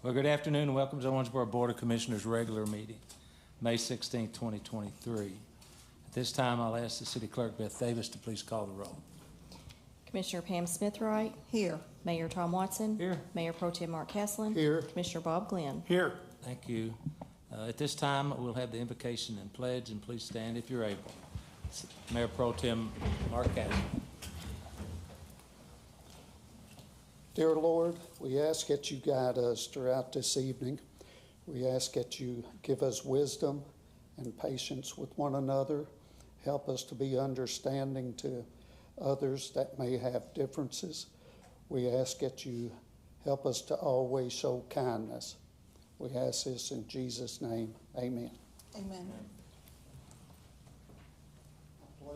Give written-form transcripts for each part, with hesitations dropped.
Well, good afternoon and welcome to the Owensboro Board of Commissioners regular meeting, May 16, 2023. At this time, I'll ask the City Clerk, Beth Davis, to please call the roll. Commissioner Pam Smithwright. Here. Mayor Tom Watson. Here. Mayor Pro Tem Mark Caslen. Here. Commissioner Bob Glenn. Here. Thank you. At this time, we'll have the invocation and pledge, and please stand if you're able. Mayor Pro Tem Mark Caslen. Dear Lord, we ask that you guide us throughout this evening. We ask that you give us wisdom and patience with one another. Help us to be understanding to others that may have differences. We ask that you help us to always show kindness. We ask this in Jesus' name. Amen. Amen.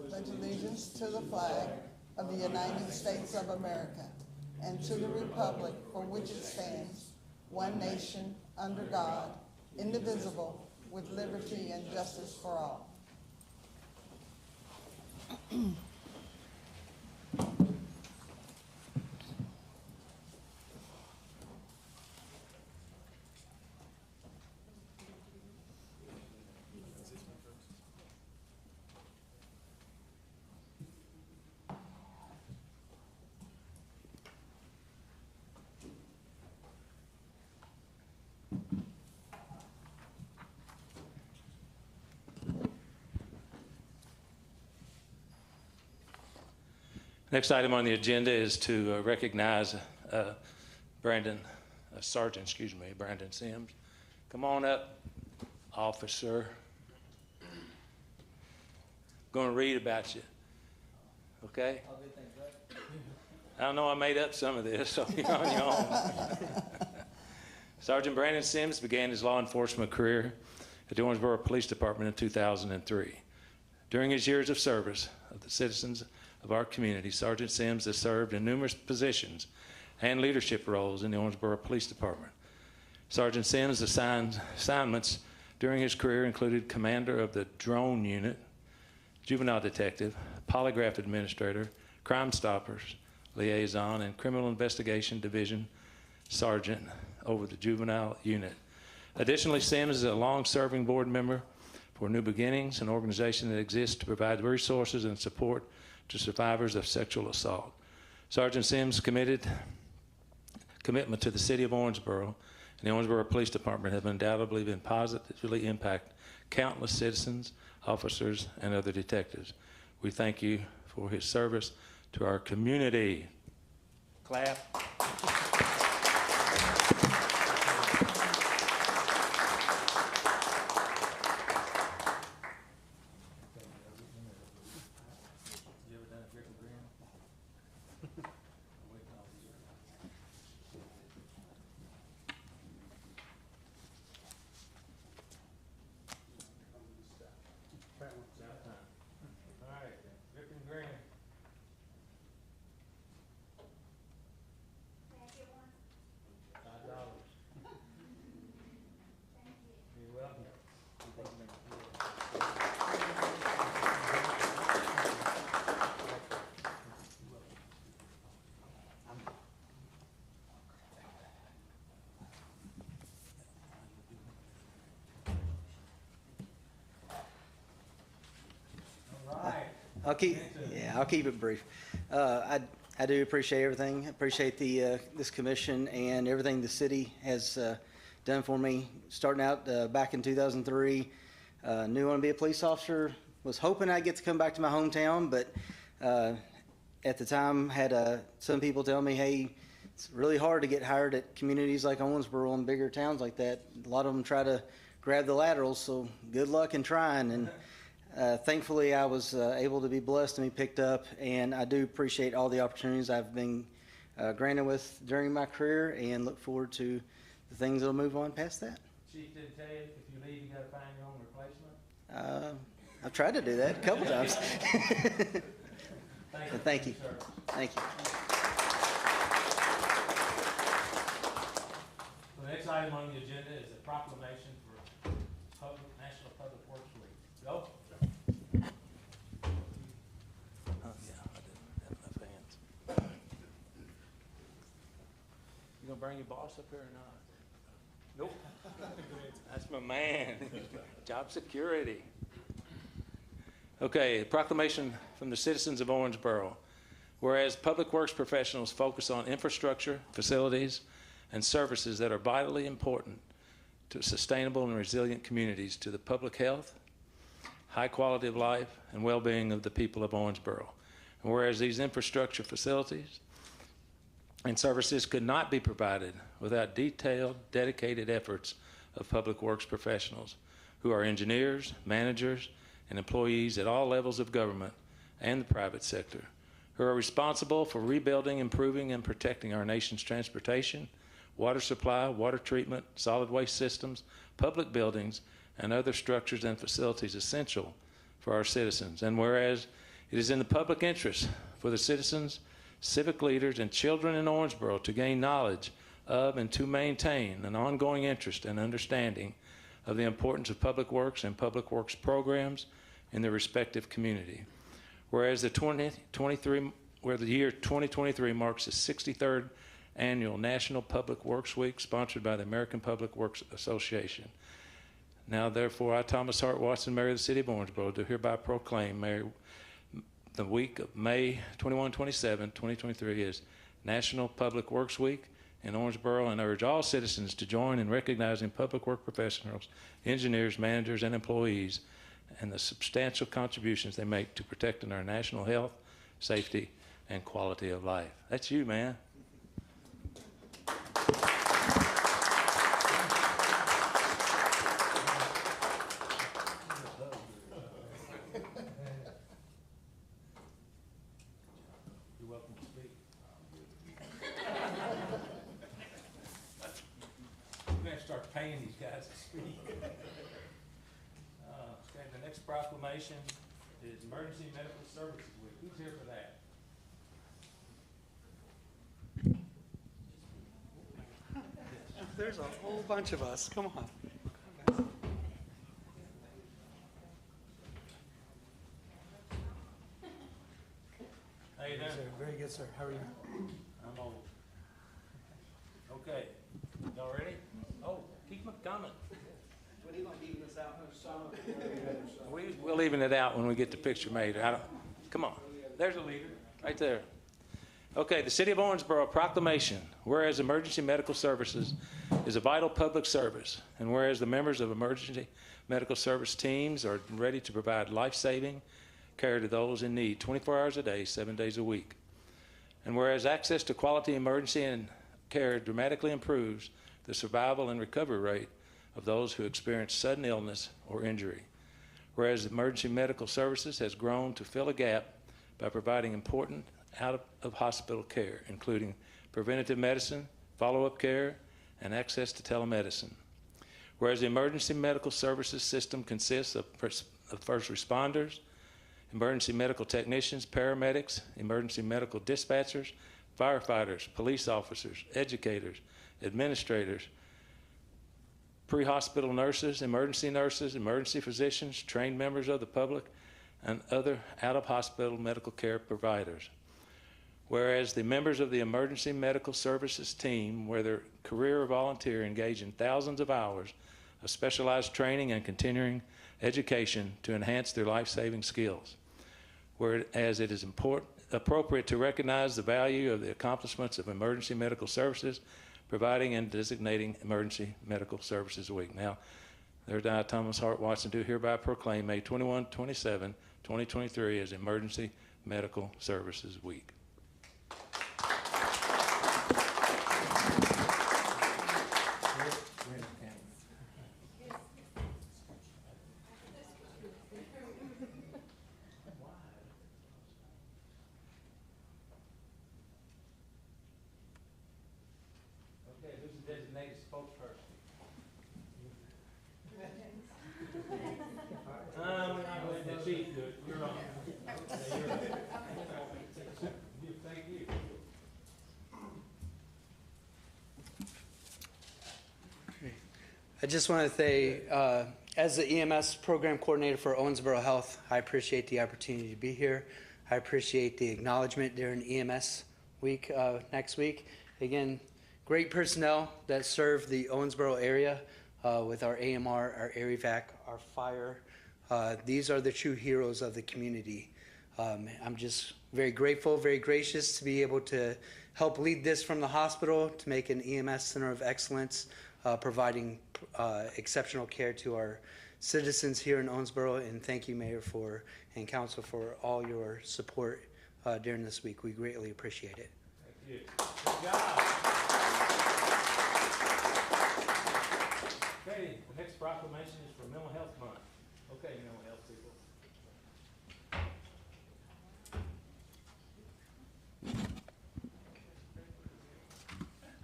Pledge allegiance to the flag of the United States of America and to the republic for which it stands, one nation, under God, indivisible, with liberty and justice for all. Next item on the agenda is to recognize Brandon Sims. Come on up, officer. Going to read about you, okay? I don't know, I made up some of this, so you're on your own. Sergeant Brandon Sims began his law enforcement career at the Owensboro Police Department in 2003. During his years of service of the citizens of our community, Sergeant Sims has served in numerous positions and leadership roles in the Owensboro Police Department. Sergeant Sims' assignments during his career included commander of the drone unit, juvenile detective, polygraph administrator, crime stoppers liaison, and criminal investigation division sergeant over the juvenile unit. Additionally, Sims is a long-serving board member for New Beginnings, an organization that exists to provide resources and support to survivors of sexual assault. Sergeant Sims' commitment to the city of Owensboro and the Owensboro Police Department have undoubtedly been positively impact countless citizens, officers, and other detectives. We thank you for his service to our community. Clap. I'll keep it brief. I do appreciate everything. I appreciate the this commission and everything the city has done for me. Starting out back in 2003, knew I wanted to be a police officer. Was hoping I'd get to come back to my hometown, but at the time had some people tell me, "Hey, it's really hard to get hired at communities like Owensboro and bigger towns like that. A lot of them try to grab the laterals, so good luck in trying." And thankfully, I was able to be blessed and be picked up, and I do appreciate all the opportunities I've been granted with during my career, and look forward to the things that'll move on past that. Chief didn't tell you if you leave, you got to find your own replacement? I've tried to do that a couple times. Thank you. Thank you. The next item on the agenda is a proclamation for National Public Works Week. Go. Oh, yeah, I didn't have enough hands. You gonna bring your boss up here or not? Nope. That's my man. Job security. Okay, a proclamation from the citizens of Owensboro. Whereas public works professionals focus on infrastructure, facilities, and services that are vitally important to sustainable and resilient communities, to the public health, high quality of life, and well-being of the people of Owensboro. And whereas these infrastructure facilities and services could not be provided without detailed, dedicated efforts of public works professionals who are engineers, managers, and employees at all levels of government and the private sector, who are responsible for rebuilding, improving, and protecting our nation's transportation, water supply, water treatment, solid waste systems, public buildings, and other structures and facilities essential for our citizens. And whereas it is in the public interest for the citizens, civic leaders, and children in Owensboro to gain knowledge of and to maintain an ongoing interest and understanding of the importance of public works and public works programs in their respective community. Whereas the year 2023 marks the 63rd annual National Public Works Week, sponsored by the American Public Works Association. Now, therefore, I, Thomas Hart Watson, Mayor of the City of Owensboro, do hereby proclaim the week of May 21-27, 2023 is National Public Works Week in Owensboro, and urge all citizens to join in recognizing public work professionals, engineers, managers, and employees, and the substantial contributions they make to protecting our national health, safety, and quality of life. That's you, man. You're welcome to speak. We're going to start paying these guys to speak. Okay, the next proclamation is Emergency Medical Services Week. Who's here for that? There's a whole bunch of us. Come on. How you doing? Very good, sir. How are you? I'm old. Okay, y'all ready? Oh, keep them coming. We're leaving it out when we get the picture made. Come on. There's a leader right there. Okay, the City of Owensboro proclamation. Whereas emergency medical services is a vital public service, and whereas the members of emergency medical service teams are ready to provide life-saving care to those in need 24 hours a day, 7 days a week. And whereas access to quality emergency and care dramatically improves the survival and recovery rate of those who experience sudden illness or injury. Whereas emergency medical services has grown to fill a gap by providing important out-of-hospital care, including preventative medicine, follow-up care, and access to telemedicine. Whereas the emergency medical services system consists of first responders, emergency medical technicians, paramedics, emergency medical dispatchers, firefighters, police officers, educators, administrators, pre-hospital nurses, emergency physicians, trained members of the public, and other out-of-hospital medical care providers. Whereas the members of the emergency medical services team, whether career or volunteer, engage in thousands of hours of specialized training and continuing education to enhance their life-saving skills. Whereas it is appropriate to recognize the value of the accomplishments of emergency medical services, providing and designating Emergency Medical Services Week. Now, there's I, Thomas Hart Watson, do hereby proclaim May 21-27, 2023 as Emergency Medical Services Week. Okay, who's the designated spokesperson? We're not letting the chief do it. You're on. Yeah, you're on. Thank you. I just want to say, as the EMS program coordinator for Owensboro Health, I appreciate the opportunity to be here. I appreciate the acknowledgement during EMS week next week. Again, great personnel that serve the Owensboro area with our AMR, our air evac, our fire. These are the true heroes of the community. I'm just very grateful, very gracious to be able to help lead this from the hospital to make an EMS center of excellence, providing exceptional care to our citizens here in Owensboro. And thank you, Mayor, and Council, for all your support during this week. We greatly appreciate it. Thank you. Good job. Okay, the next proclamation is for Mental Health Month. Okay, mental health people.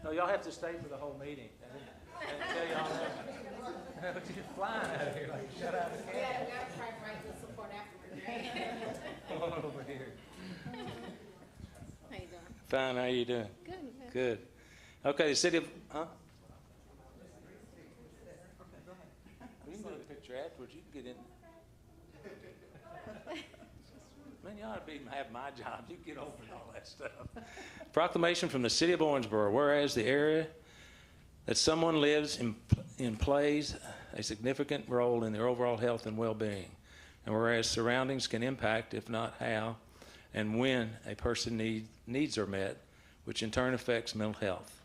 No, y'all have to stay for the whole meeting. I didn't tell y'all that. You're flying out of here like shut out of the Yeah, we gotta try to write the support afterwards, right? Come on over here. How you doing? Fine, how you doing? Good. Good. Okay, the city of, huh? You can get a picture afterwards. You can get in. Man, you ought to have my job. You get over and all that stuff. Proclamation from the city of Owensboro. Whereas the area that someone lives in plays a significant role in their overall health and well-being. And whereas surroundings can impact, if not how, and when a person needs are met, which in turn affects mental health.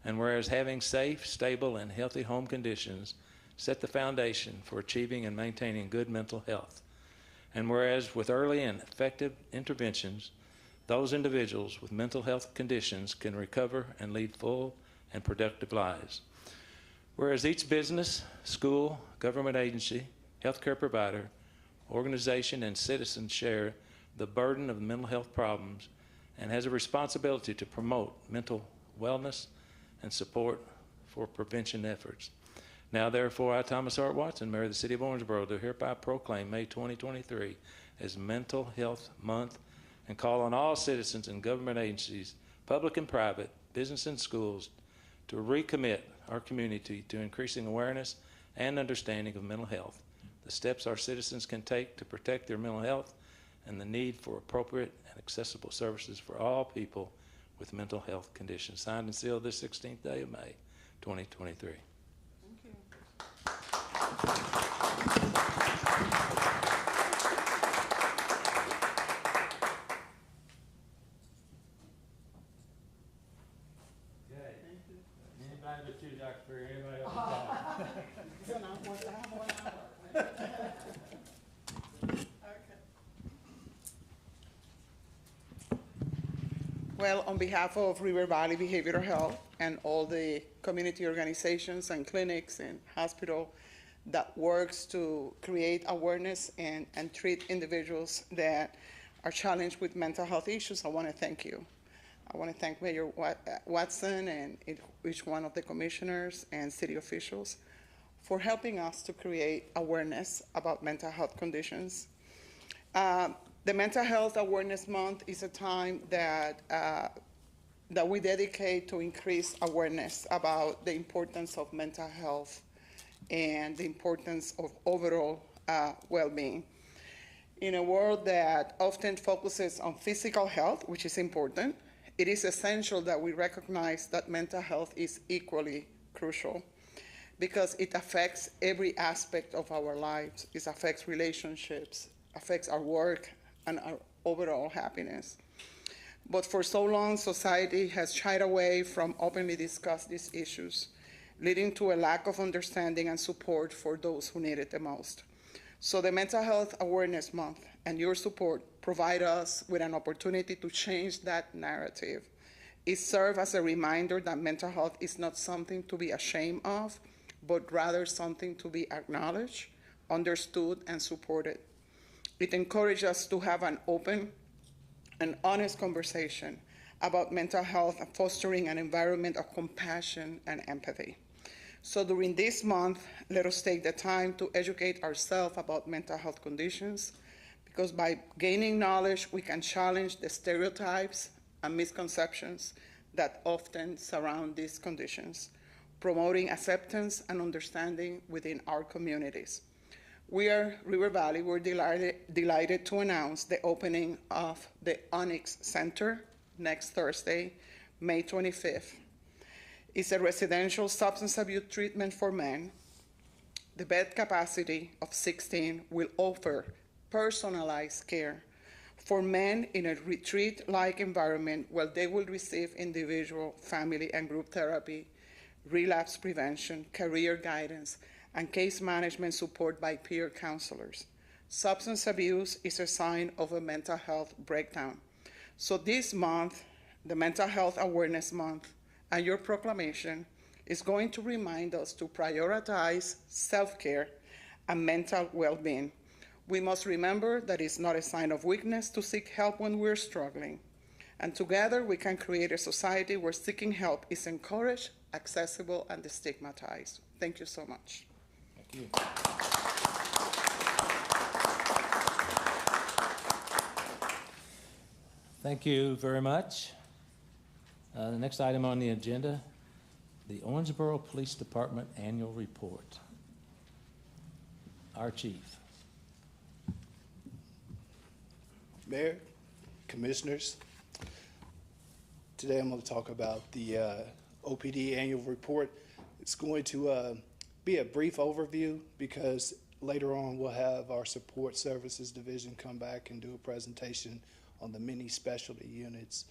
And whereas having safe, stable, and healthy home conditions set the foundation for achieving and maintaining good mental health. And whereas with early and effective interventions, those individuals with mental health conditions can recover and lead full and productive lives. Whereas each business, school, government agency, healthcare provider, organization, and citizen share the burden of mental health problems and has a responsibility to promote mental wellness and support for prevention efforts. Now, therefore, I, Thomas Hart Watson, Mayor of the City of Owensboro, do hereby proclaim May 2023 as Mental Health Month and call on all citizens and government agencies, public and private, business and schools, to recommit our community to increasing awareness and understanding of mental health, the steps our citizens can take to protect their mental health, and the need for appropriate and accessible services for all people with mental health conditions. Signed and sealed this 16th day of May, 2023. Anybody but you, Dr. Perry, anybody else? Well, on behalf of River Valley Behavioral Health and all the community organizations and clinics and hospital that works to create awareness and treat individuals that are challenged with mental health issues, I want to thank you. I want to thank Mayor Watson and each one of the commissioners and city officials for helping us to create awareness about mental health conditions. The Mental Health Awareness Month is a time that we dedicate to increase awareness about the importance of mental health and the importance of overall well-being. In a world that often focuses on physical health, which is important, it is essential that we recognize that mental health is equally crucial because it affects every aspect of our lives. It affects relationships, affects our work, and our overall happiness. But for so long, society has shied away from openly discuss these issues, leading to a lack of understanding and support for those who need it the most. So the Mental Health Awareness Month and your support provide us with an opportunity to change that narrative. It serves as a reminder that mental health is not something to be ashamed of, but rather something to be acknowledged, understood, and supported. It encourages us to have an open and honest conversation about mental health and fostering an environment of compassion and empathy. So during this month, let us take the time to educate ourselves about mental health conditions, because by gaining knowledge, we can challenge the stereotypes and misconceptions that often surround these conditions, promoting acceptance and understanding within our communities. We are River Valley. We're delighted to announce the opening of the Onyx Center next Thursday, May 25th. is a residential substance abuse treatment for men. The bed capacity of 16 will offer personalized care for men in a retreat-like environment where they will receive individual, family, and group therapy, relapse prevention, career guidance, and case management support by peer counselors. Substance abuse is a sign of a mental health breakdown. So this month, the Mental Health Awareness Month, and your proclamation is going to remind us to prioritize self-care and mental well-being. We must remember that it's not a sign of weakness to seek help when we're struggling. And together we can create a society where seeking help is encouraged, accessible, and destigmatized. Thank you so much. Thank you. Thank you very much. The next item on the agenda, the Owensboro Police Department Annual Report. Our chief. Mayor, Commissioners, today I'm going to talk about the OPD Annual Report. It's going to be a brief overview because later on we'll have our Support Services Division come back and do a presentation on the many specialty units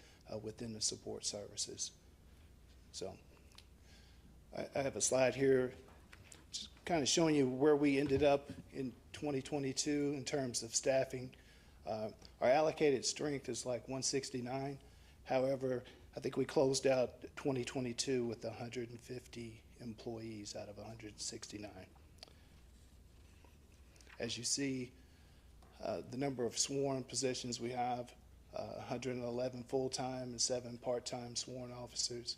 within the support services. So I have a slide here just kind of showing you where we ended up in 2022 in terms of staffing. Our allocated strength is like 169. However, I think we closed out 2022 with 150 employees out of 169. As you see, the number of sworn positions we have, 111 full-time and 7 part-time sworn officers.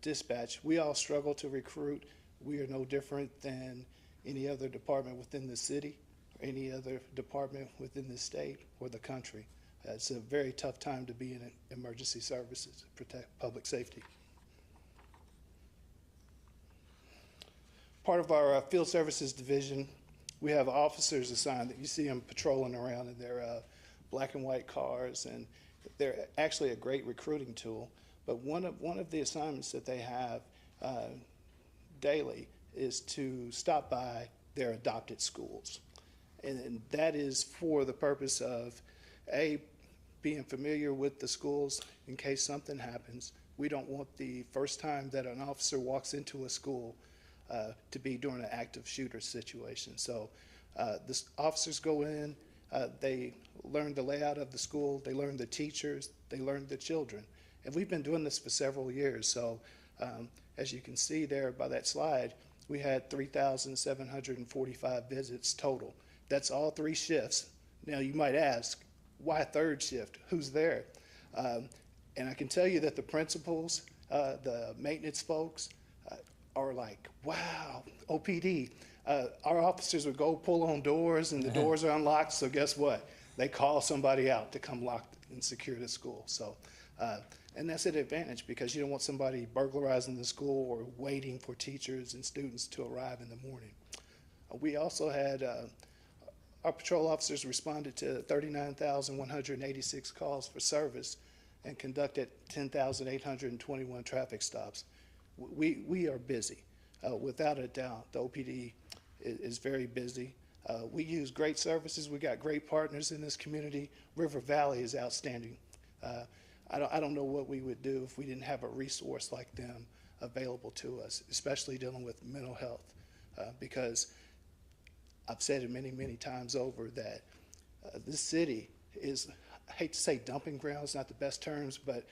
Dispatch, we all struggle to recruit. We are no different than any other department within the city or any other department within the state or the country. It's a very tough time to be in emergency services to protect public safety. Part of our field services division, we have officers assigned that you see them patrolling around in their black and white cars, and they're actually a great recruiting tool. But one of the assignments that they have daily is to stop by their adopted schools. And that is for the purpose of, A, being familiar with the schools in case something happens. We don't want the first time that an officer walks into a school to be during an active shooter situation. So the officers go in, they learn the layout of the school, they learn the teachers, they learn the children. And we've been doing this for several years. So as you can see there by that slide, we had 3,745 visits total. That's all 3 shifts. Now you might ask, why third shift? Who's there? And I can tell you that the principals, the maintenance folks are like, wow, OPD. Our officers would go pull on doors and the doors are unlocked. So guess what? They call somebody out to come lock and secure the school. So, and that's an advantage because you don't want somebody burglarizing the school or waiting for teachers and students to arrive in the morning. We also had our patrol officers responded to 39,186 calls for service and conducted 10,821 traffic stops. We are busy. Without a doubt, the OPD is very busy. We use great services. We got great partners in this community. River Valley is outstanding. I don't know what we would do if we didn't have a resource like them available to us, especially dealing with mental health, because I've said it many, many times over that this city is, I hate to say dumping grounds, not the best terms, but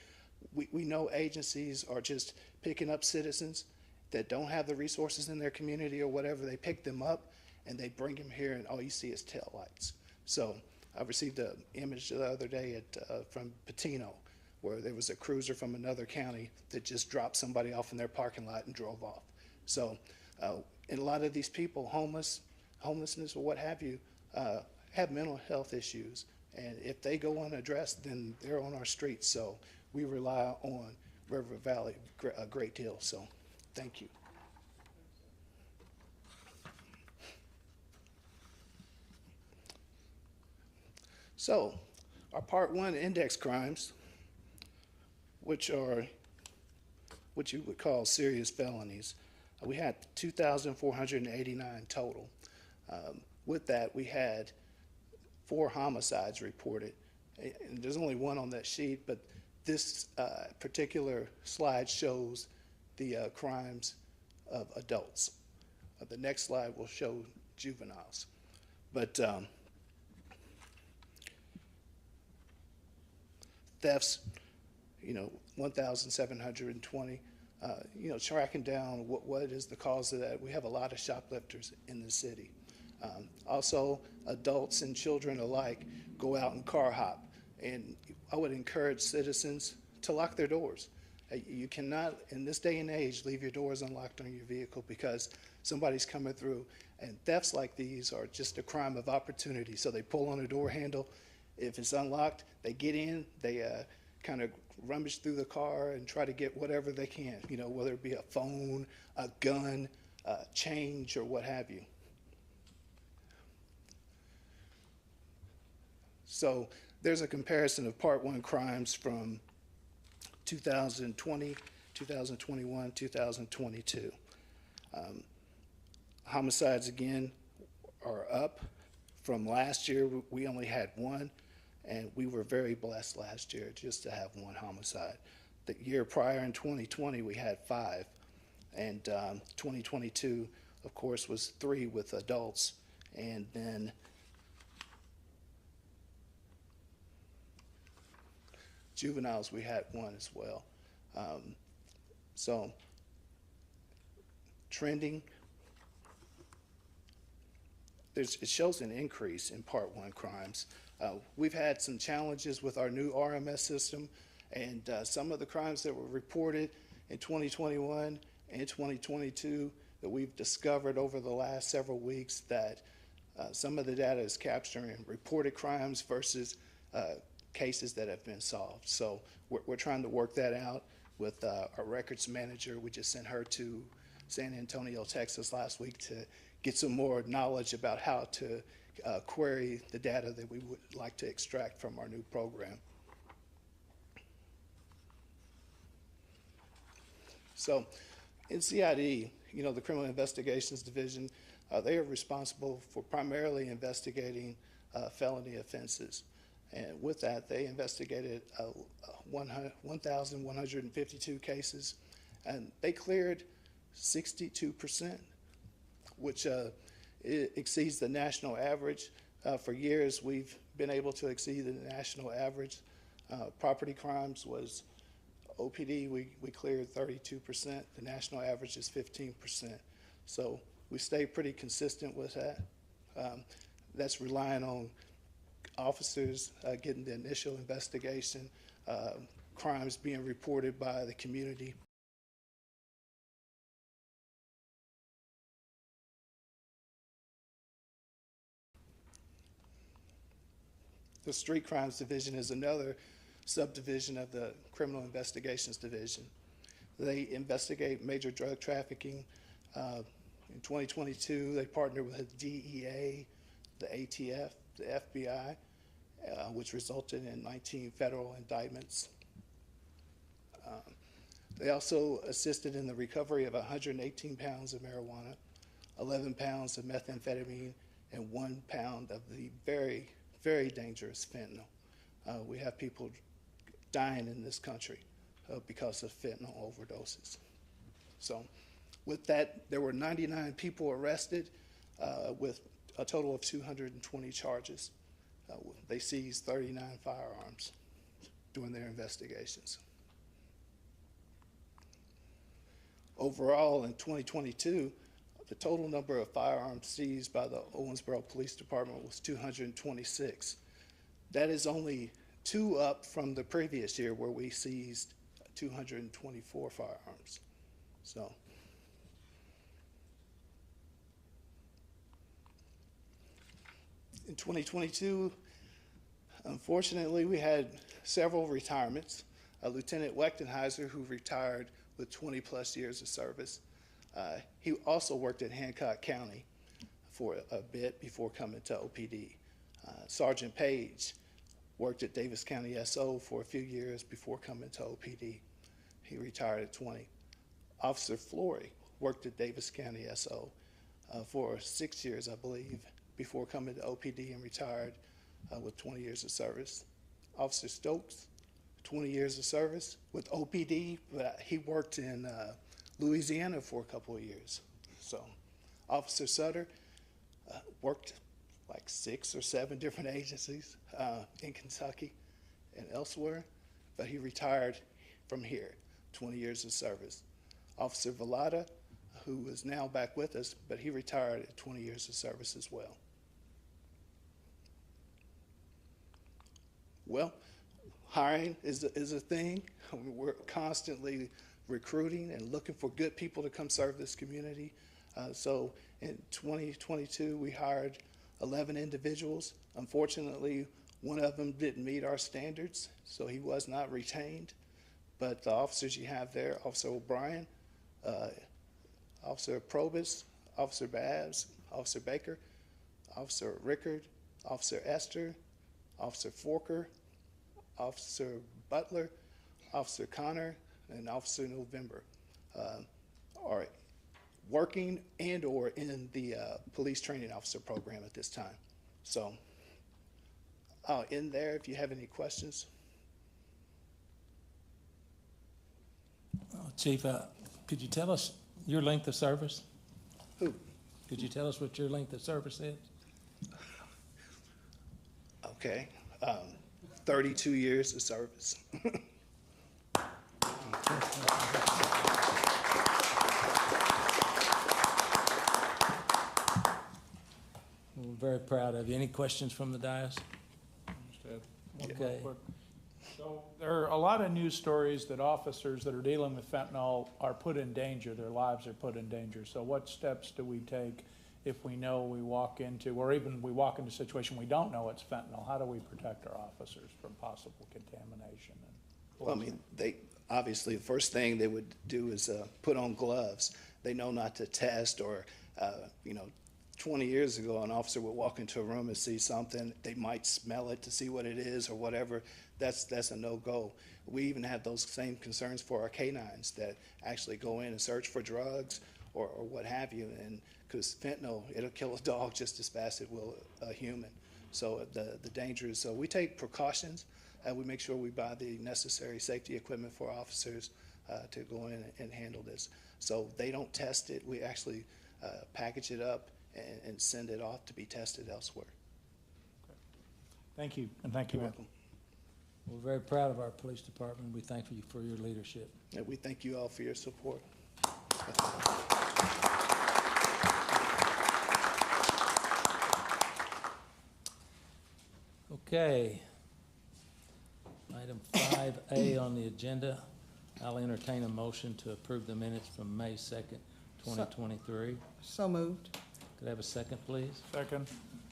we know agencies are just picking up citizens that don't have the resources in their community or whatever. They pick them up and they bring them here and all you see is taillights. So I received an image the other day from Patino where there was a cruiser from another county that just dropped somebody off in their parking lot and drove off. So and a lot of these people, homelessness or what have you, have mental health issues. And if they go unaddressed, then they're on our streets. So we rely on River Valley a great deal. So thank you. So our Part 1 index crimes, which are what you would call serious felonies. We had 2,489 total. With that, we had 4 homicides reported. And there's only one on that sheet, but this particular slide shows the crimes of adults. The next slide will show juveniles. But thefts, 1,720. Tracking down what is the cause of that. We have a lot of shoplifters in the city. Also, adults and children alike go out and car hop. And I would encourage citizens to lock their doors. You cannot, in this day and age, leave your doors unlocked on your vehicle because somebody's coming through. And thefts like these are just a crime of opportunity. So they pull on a door handle. If it's unlocked, they get in, they kind of rummage through the car and try to get whatever they can, whether it be a phone, a gun, change, or what have you. So there's a comparison of Part 1 crimes from 2020, 2021, 2022. Homicides, again, are up. From last year, we only had 1, and we were very blessed last year just to have 1 homicide. The year prior, in 2020, we had 5, and 2022, of course, was 3 with adults, and then juveniles, we had 1 as well. So trending, it shows an increase in Part 1 crimes. We've had some challenges with our new RMS system, and some of the crimes that were reported in 2021 and 2022 that we've discovered over the last several weeks that some of the data is capturing reported crimes versus cases that have been solved. So we're trying to work that out with our records manager. We just sent her to San Antonio, Texas last week to get some more knowledge about how to query the data that we would like to extract from our new program. So in CID, the Criminal Investigations Division, they are responsible for primarily investigating felony offenses. And with that, they investigated 1,152 cases, and they cleared 62%, which exceeds the national average. For years, we've been able to exceed the national average. Property crimes was OPD, we cleared 32%. The national average is 15%. So we stay pretty consistent with that. That's relying on officers getting the initial investigation, crimes being reported by the community. The Street Crimes Division is another subdivision of the Criminal Investigations Division. They investigate major drug trafficking. In 2022, they partnered with the DEA, the ATF, the FBI, which resulted in 19 federal indictments. They also assisted in the recovery of 118 pounds of marijuana, 11 pounds of methamphetamine, and 1 pound of the very, very dangerous fentanyl. We have people dying in this country because of fentanyl overdoses. So with that, there were 99 people arrested with a total of 220 charges. They seized 39 firearms during their investigations. Overall, in 2022, the total number of firearms seized by the Owensboro Police Department was 226. That is only 2 up from the previous year where we seized 224 firearms. So, in 2022, unfortunately, we had several retirements. Lieutenant Wechtenheiser, who retired with 20 plus years of service. He also worked at Hancock County for a bit before coming to OPD. Sergeant Page worked at Davis County SO for a few years before coming to OPD. He retired at 20. Officer Flory worked at Davis County SO for 6 years, I believe, before coming to OPD and retired with 20 years of service. Officer Stokes, 20 years of service with OPD, but he worked in Louisiana for a couple of years. So, Officer Sutter worked like 6 or 7 different agencies in Kentucky and elsewhere, but he retired from here, 20 years of service. Officer Vallada, who is now back with us, but he retired at 20 years of service as well. Well, hiring is a thing. We're constantly recruiting and looking for good people to come serve this community. So in 2022, we hired 11 individuals. Unfortunately, one of them didn't meet our standards, so he was not retained. But the officers you have there, Officer O'Brien, Officer Probus, Officer Babbs, Officer Baker, Officer Rickard, Officer Esther, Officer Forker, Officer Butler, Officer Connor, and Officer November are working and or in the police training officer program at this time. So in there, if you have any questions. Chief, could you tell us your length of service? Who? Could you tell us what your length of service is? Okay. 32 years of service. We're very proud of you. Any questions from the dais? Okay. So there are a lot of news stories that officers that are dealing with fentanyl are put in danger, their lives are put in danger. So what steps do we take if we know we walk into, or even we walk into a situation we don't know it's fentanyl? How do we protect our officers from possible contamination? Well, I mean, obviously the first thing they would do is put on gloves. They know not to test or, 20 years ago, an officer would walk into a room and see something. They might smell it to see what it is or whatever. That's a no-go. We even have those same concerns for our canines that actually go in and search for drugs or what have you. And because fentanyl, it'll kill a dog just as fast as it will a human. So the danger is, so we take precautions and we make sure we buy the necessary safety equipment for officers to go in and handle this. So they don't test it. We actually package it up and send it off to be tested elsewhere. Thank you, and thank you. You're welcome. We're very proud of our police department. We thank you for your leadership. And we thank you all for your support. Okay. Item 5A on the agenda. I'll entertain a motion to approve the minutes from May 2nd, 2023. So moved. Could I have a second, please? Second.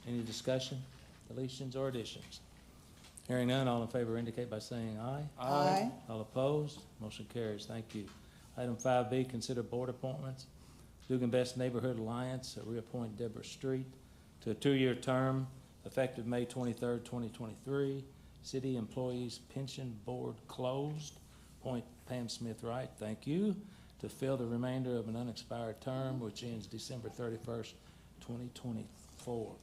Any discussion, deletions, or additions? Hearing none, all in favor indicate by saying aye. Aye. All opposed? Motion carries. Thank you. Item 5B, consider board appointments. Dugan Best Neighborhood Alliance, reappoint Deborah Street to a 2-year term effective May 23rd, 2023. City Employees Pension Board closed. Appoint Pam Smith Wright, thank you, to fill the remainder of an unexpired term which ends December 31st, 2024.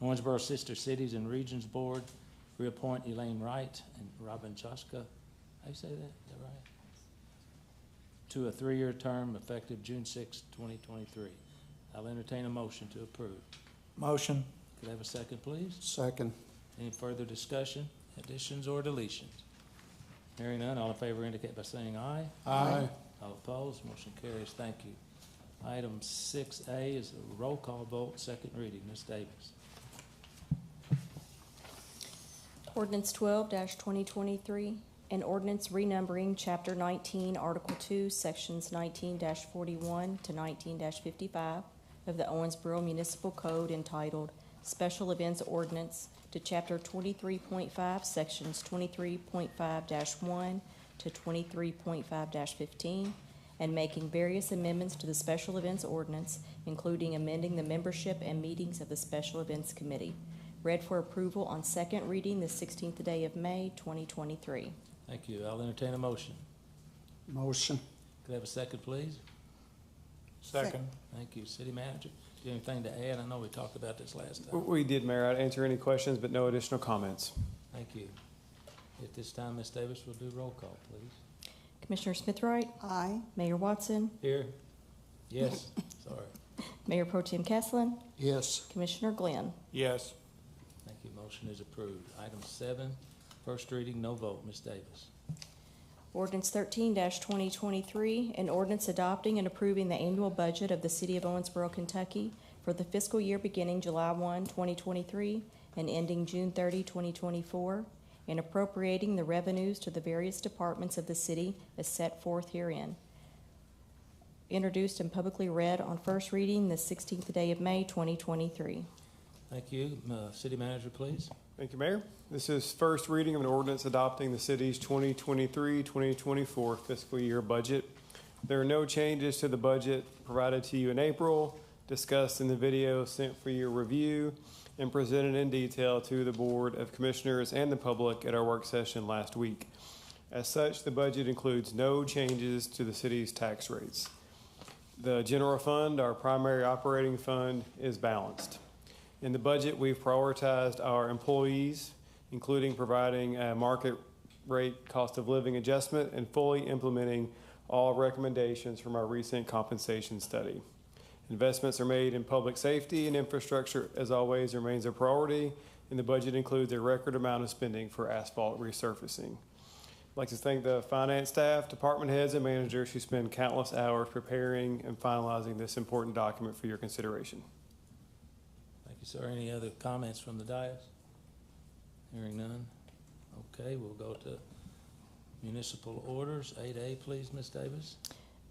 Owensboro Sister Cities and Regions Board, reappoint Elaine Wright and Robin Choska. How you say that? Is that right? To a 3-year term effective June 6, 2023. I'll entertain a motion to approve. Motion. Could I have a second, please? Second. Any further discussion, additions, or deletions? Hearing none, all in favor indicate by saying aye. Aye. All opposed, motion carries. Thank you. Item 6A is a roll call vote, second reading. Ms. Davis. Ordinance 12-2023, an ordinance renumbering Chapter 19, Article 2, Sections 19-41 to 19-55 of the Owensboro Municipal Code entitled Special Events Ordinance to Chapter 23.5, Sections 23.5-1 to 23.5-15, and making various amendments to the Special Events Ordinance, including amending the membership and meetings of the Special Events Committee. Read for approval on second reading the 16th day of May, 2023. Thank you. I'll entertain a motion. Motion. Could I have a second, please? Second. Thank you. City Manager, do you have anything to add? I know we talked about this last time. We did, Mayor. I'd answer any questions, but no additional comments. Thank you. At this time, Ms. Davis will do roll call, please. Commissioner Smithroyd? Aye. Mayor Watson? Here? Yes, sorry. Mayor Pro Tem Casselin? Yes. Commissioner Glenn? Yes. Thank you. Motion is approved. Item 7, first reading, no vote. Ms. Davis. Ordinance 13-2023, an ordinance adopting and approving the annual budget of the City of Owensboro, Kentucky for the fiscal year beginning July 1, 2023 and ending June 30, 2024, and appropriating the revenues to the various departments of the city as set forth herein. Introduced and publicly read on first reading the 16th day of May, 2023. Thank you. City Manager, please. Thank you, Mayor. This is first reading of an ordinance adopting the city's 2023-2024 fiscal year budget. There are no changes to the budget provided to you in April, discussed in the video sent for your review, and presented in detail to the Board of Commissioners and the public at our work session last week. As such, the budget includes no changes to the city's tax rates. The general fund, our primary operating fund, is balanced. In the budget, we've prioritized our employees, including providing a market rate cost of living adjustment and fully implementing all recommendations from our recent compensation study. Investments are made in public safety, and infrastructure, as always, remains a priority, and the budget includes a record amount of spending for asphalt resurfacing. I'd like to thank the finance staff, department heads, and managers who spend countless hours preparing and finalizing this important document for your consideration. Thank you, sir. Any other comments from the dais? Hearing none. Okay, we'll go to municipal orders. 8A, please, Ms. Davis.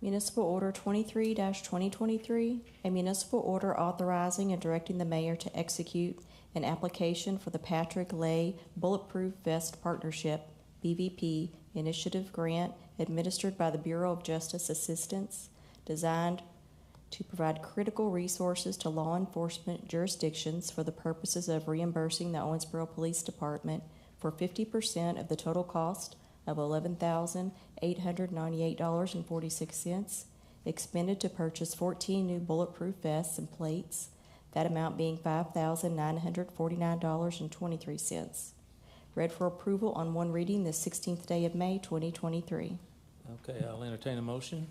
Municipal Order 23-2023, a municipal order authorizing and directing the mayor to execute an application for the Patrick Lay Bulletproof Vest Partnership, BVP, initiative grant administered by the Bureau of Justice Assistance, designed to provide critical resources to law enforcement jurisdictions for the purposes of reimbursing the Owensboro Police Department for 50% of the total cost of $11,898.46, expended to purchase 14 new bulletproof vests and plates, that amount being $5,949.23. Read for approval on one reading the 16th day of May, 2023. Okay, I'll entertain a motion.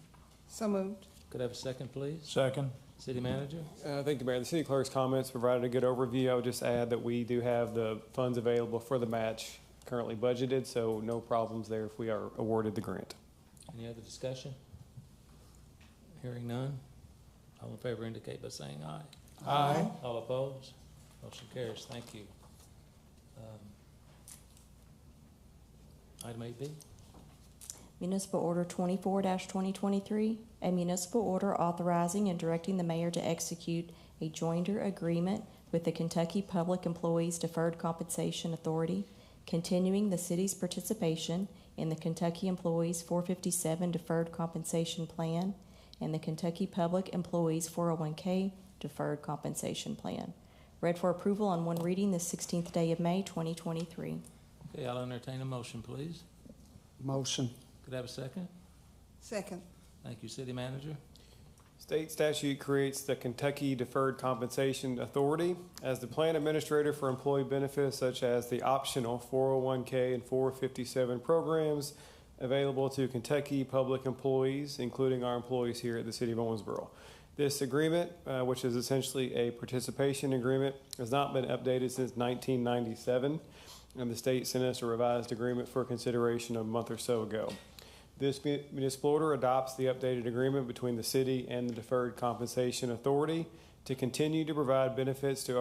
So moved. Could I have a second, please? Second. City Manager? Thank you, Mayor. The city clerk's comments provided a good overview. I would just add that we do have the funds available for the match currently budgeted, so no problems there if we are awarded the grant. Any other discussion? Hearing none. All in favor indicate by saying aye. Aye. All opposed? Motion carries. Thank you. Item 8B. Municipal Order 24-2023, a municipal order authorizing and directing the mayor to execute a joinder agreement with the Kentucky Public Employees Deferred Compensation Authority, continuing the city's participation in the Kentucky Employees 457 Deferred Compensation Plan and the Kentucky Public Employees 401k Deferred Compensation Plan. Read for approval on one reading the 16th day of May, 2023. Okay, I'll entertain a motion, please. Motion. Could I have a second? Second. Thank you, City Manager. State statute creates the Kentucky Deferred Compensation Authority as the plan administrator for employee benefits such as the optional 401k and 457 programs available to Kentucky public employees, including our employees here at the City of Owensboro. This agreement, which is essentially a participation agreement, has not been updated since 1997, and the state sent us a revised agreement for consideration a month or so ago. This municipal order adopts the updated agreement between the city and the Deferred Compensation Authority to continue to provide benefits to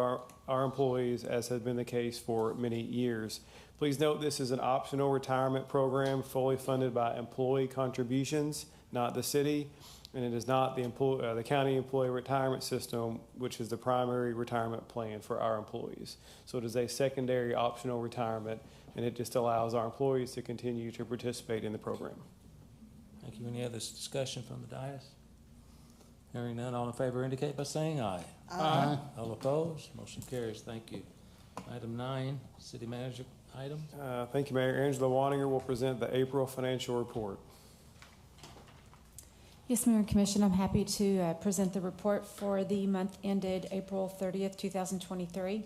our employees, as has been the case for many years. Please note this is an optional retirement program fully funded by employee contributions, not the city, and it is not the county employee retirement system, which is the primary retirement plan for our employees. So it is a secondary optional retirement, and it just allows our employees to continue to participate in the program. Thank you. Any other discussion from the dais? Hearing none, all in favor indicate by saying aye. Aye. All opposed? Motion carries. Thank you. Item 9, City Manager item. Thank you, Mayor. Angela Waninger will present the April financial report. Yes, Mayor and Commission, I'm happy to present the report for the month ended April 30th, 2023.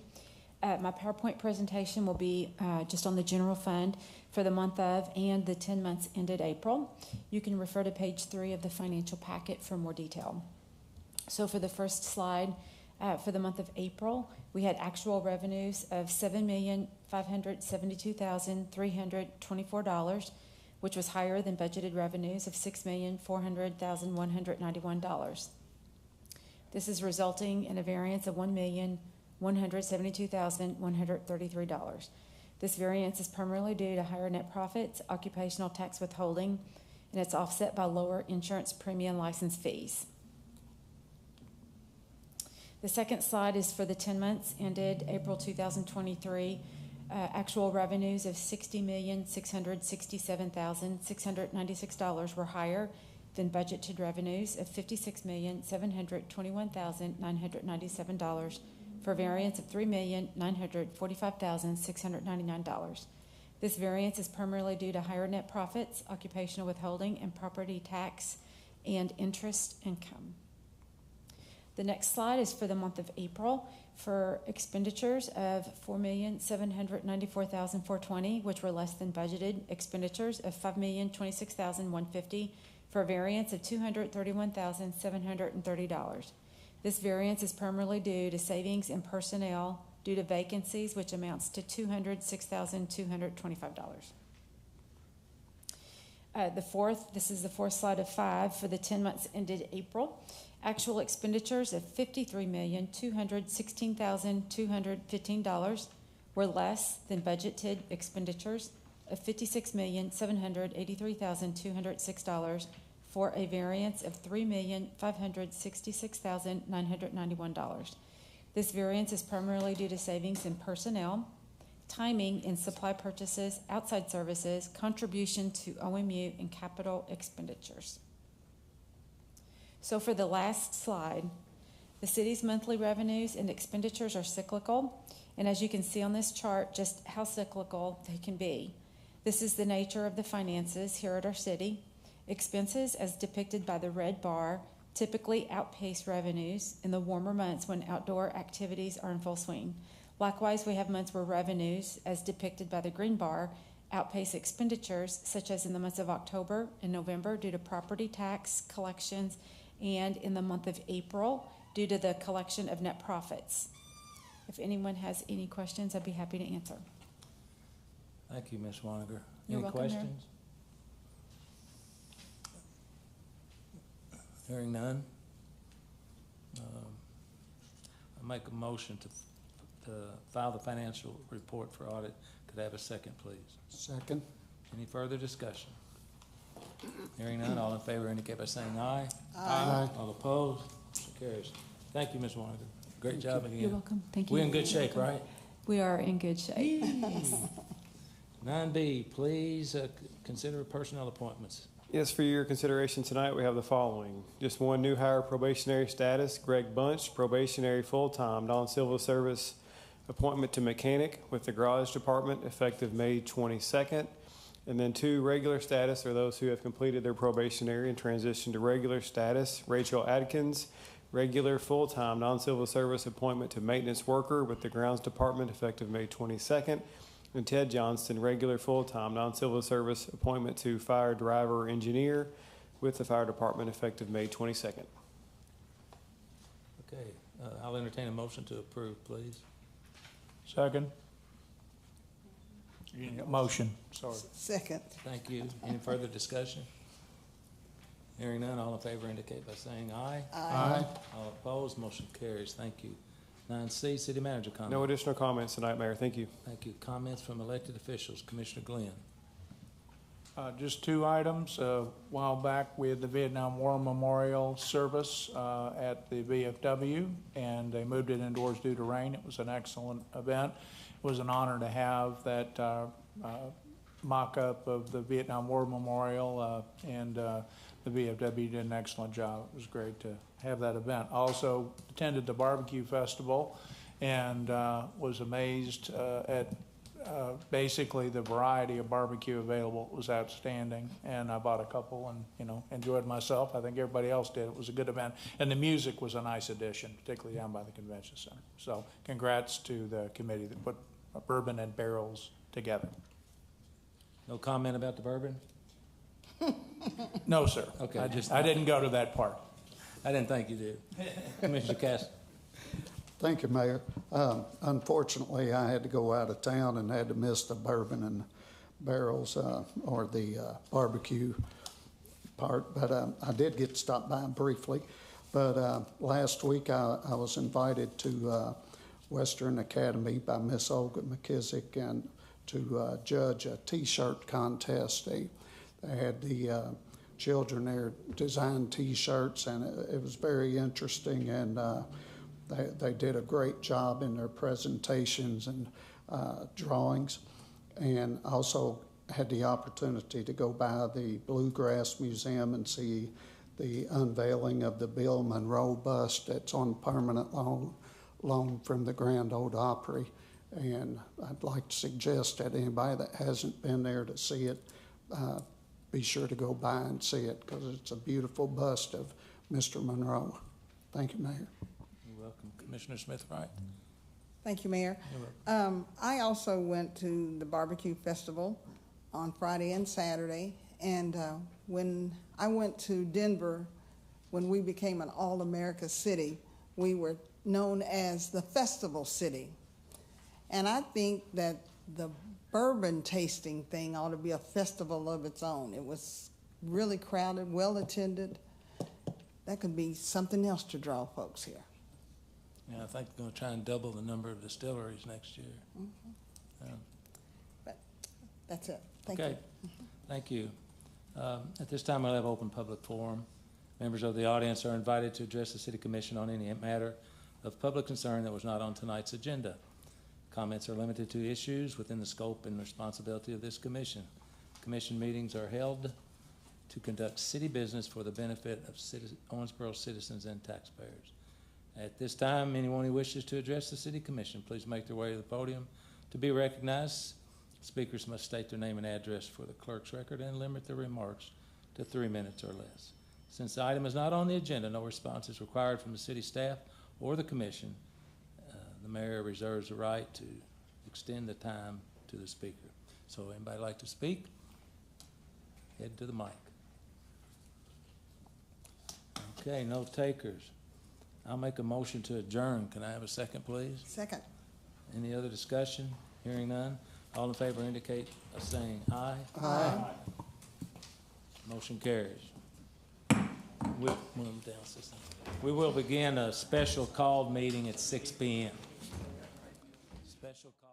My PowerPoint presentation will be just on the general fund for the month of and the 10 months ended April. You can refer to page 3 of the financial packet for more detail. So for the first slide, for the month of April, we had actual revenues of $7,572,324, which was higher than budgeted revenues of $6,400,191. This is resulting in a variance of $1,172,133. This variance is primarily due to higher net profits, occupational tax withholding, and it's offset by lower insurance premium license fees. The second slide is for the 10 months ended April 2023. Actual revenues of $60,667,696 were higher than budgeted revenues of $56,721,997 for a variance of $3,945,699. This variance is primarily due to higher net profits, occupational withholding, and property tax and interest income. The next slide is for the month of April for expenditures of $4,794,420, which were less than budgeted expenditures of $5,026,150 for a variance of $231,730. This variance is primarily due to savings in personnel due to vacancies, which amounts to $206,225. This is the fourth slide of 5 for the 10 months ended April. Actual expenditures of $53,216,215 were less than budgeted expenditures of $56,783,206 for a variance of $3,566,991. This variance is primarily due to savings in personnel, timing in supply purchases, outside services, contribution to OMU, and capital expenditures. So for the last slide, the city's monthly revenues and expenditures are cyclical, and as you can see on this chart, just how cyclical they can be. This is the nature of the finances here at our city. Expenses, as depicted by the red bar, typically outpace revenues in the warmer months when outdoor activities are in full swing. Likewise, we have months where revenues, as depicted by the green bar, outpace expenditures, such as in the months of October and November due to property tax collections, and in the month of April due to the collection of net profits. If anyone has any questions, I'd be happy to answer. Thank you, Ms. Woniger. You're Any welcome, Mayor. questions? Hearing none. I make a motion to file the financial report for audit. Could I have a second, please? Second. Any further discussion? Hearing none, all in favor indicate by saying aye. Aye. All opposed? Motion carries. Thank you, Ms. Woniger. Great job again. You're welcome. Thank you. We're in good shape, You're welcome. right? We are in good shape. 9B, please consider personnel appointments. Yes, for your consideration tonight, we have the following. Just one new hire probationary status, Greg Bunch, probationary full-time, non-civil service appointment to mechanic with the garage department effective May 22nd. And then 2 regular status are those who have completed their probationary and transitioned to regular status. Rachel Adkins, regular full-time non-civil service appointment to maintenance worker with the grounds department effective May 22nd. And Ted Johnston, regular full-time non-civil service appointment to fire driver engineer with the fire department effective May 22nd. Okay, I'll entertain a motion to approve, please. Second. Motion, sorry. Second. Thank you. Any further discussion? Hearing none, all in favor indicate by saying aye. Aye. All opposed, motion carries. Thank you. 9C, city manager comment. No additional comments tonight, Mayor. Thank you. Thank you. Comments from elected officials. Commissioner Glenn. Just 2 items. A while back, we had the Vietnam War Memorial service at the VFW, and they moved it indoors due to rain. It was an excellent event. It was an honor to have that mock-up of the Vietnam War Memorial, and the VFW did an excellent job. It was great to have that event. Also attended the barbecue festival and was amazed at basically the variety of barbecue available was outstanding, and I bought a couple and, enjoyed myself. I think everybody else did. It was a good event, and the music was a nice addition, particularly down by the convention center. So congrats to the committee that put Bourbon and Barrels together. No comment about the bourbon? No, sir. Okay. I didn't go to that part. I didn't think you did. Commissioner Cass. Thank you, Mayor. Unfortunately, I had to go out of town and had to miss the Bourbon and Barrels or the barbecue part, but I did get to stop by briefly. But last week I was invited to Western Academy by Miss Olga McKissick and to judge a T-shirt contest. They had the children there design T-shirts, and it was very interesting, and they did a great job in their presentations and drawings, and also had the opportunity to go by the Bluegrass Museum and see the unveiling of the Bill Monroe bust that's on permanent loan from the Grand Ole Opry. And I'd like to suggest that anybody that hasn't been there to see it, be sure to go by and see it, because it's a beautiful bust of Mr. Monroe. Thank you, Mayor. You're welcome. Commissioner Smith-Wright. Thank you, Mayor. I also went to the barbecue festival on Friday and Saturday, and when I went to Denver, when we became an all-America city, we were known as the Festival City. And I think that the bourbon tasting thing ought to be a festival of its own. It was really crowded, well attended. That could be something else to draw folks here. Yeah, I think we're going to try and double the number of distilleries next year. Mm-hmm. But that's it. Thank Okay. you. Thank you. At this time, I'll have open public forum. Members of the audience are invited to address the City Commission on any matter of public concern that was not on tonight's agenda. Comments are limited to issues within the scope and responsibility of this commission. Commission meetings are held to conduct city business for the benefit of Owensboro citizens and taxpayers. At this time, anyone who wishes to address the City Commission, please make their way to the podium to be recognized. Speakers must state their name and address for the clerk's record and limit their remarks to 3 minutes or less. Since the item is not on the agenda, no response is required from the city staff or the commission. The mayor reserves the right to extend the time to the speaker. So anybody like to speak? Head to the mic. Okay, no takers. I'll make a motion to adjourn. Can I have a second, please? Second. Any other discussion? Hearing none. All in favor indicate by saying aye. Aye. Motion carries. We will begin a special called meeting at 6 p.m. Special call.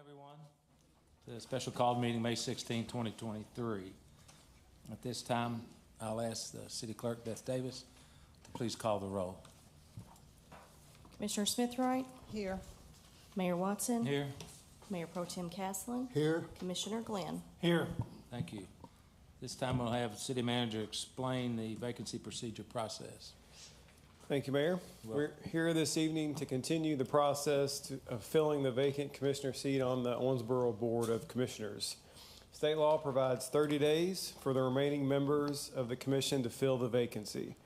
everyone. The special called meeting, May 16, 2023. At this time, I'll ask the City Clerk, Beth Davis, to please call the roll. Commissioner Smithwright? Here. Mayor Watson? Here. Mayor Pro Tem Caslen? Here. Commissioner Glenn? Here. Thank you. This time we'll have the City Manager explain the vacancy procedure process. Thank you, Mayor. We're here this evening to continue the process of filling the vacant commissioner seat on the Owensboro Board of Commissioners. State law provides 30 days for the remaining members of the commission to fill the vacancy.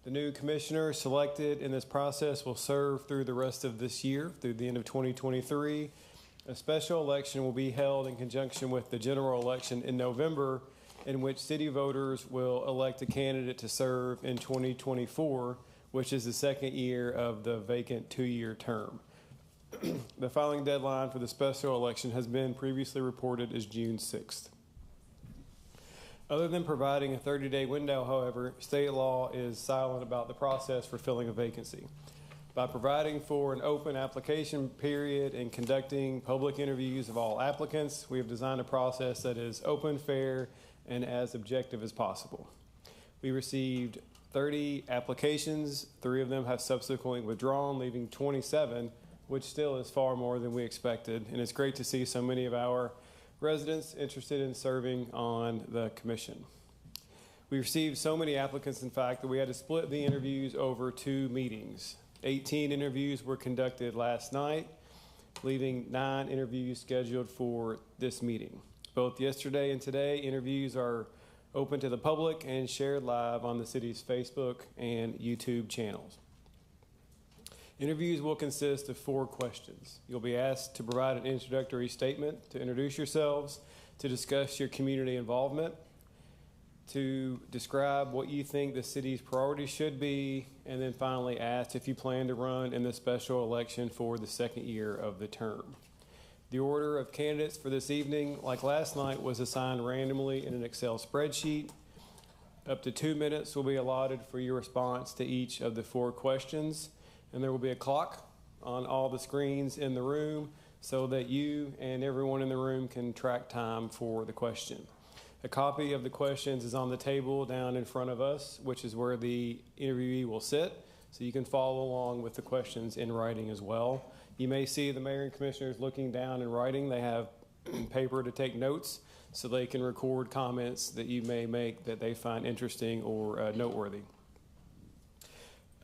The new commissioner selected in this process will serve through the rest of this year, through the end of 2023. A special election will be held in conjunction with the general election in November, in which city voters will elect a candidate to serve in 2024, which is the second year of the vacant 2-year term. The filing deadline for the special election has been previously reported as June 6th. Other than providing a 30-day window, however, state law is silent about the process for filling a vacancy. By providing for an open application period and conducting public interviews of all applicants, we have designed a process that is open, fair, and as objective as possible. We received 30 applications. 3 of them have subsequently withdrawn, leaving 27, which still is far more than we expected. And it's great to see so many of our residents interested in serving on the commission. We received so many applicants, in fact, that we had to split the interviews over 2 meetings. 18 interviews were conducted last night, leaving 9 interviews scheduled for this meeting. Both yesterday and today, interviews are open to the public and shared live on the city's Facebook and YouTube channels. Interviews will consist of 4 questions. You'll be asked to provide an introductory statement, to introduce yourselves, to discuss your community involvement, to describe what you think the city's priorities should be, and then finally asked if you plan to run in the special election for the second year of the term. The order of candidates for this evening, like last night, was assigned randomly in an Excel spreadsheet. Up to 2 minutes will be allotted for your response to each of the 4 questions, and there will be a clock on all the screens in the room so that you and everyone in the room can track time for the question. A copy of the questions is on the table down in front of us, which is where the interviewee will sit, so you can follow along with the questions in writing as well. You may see the mayor and commissioners looking down and writing. They have paper to take notes so they can record comments that you may make that they find interesting or noteworthy.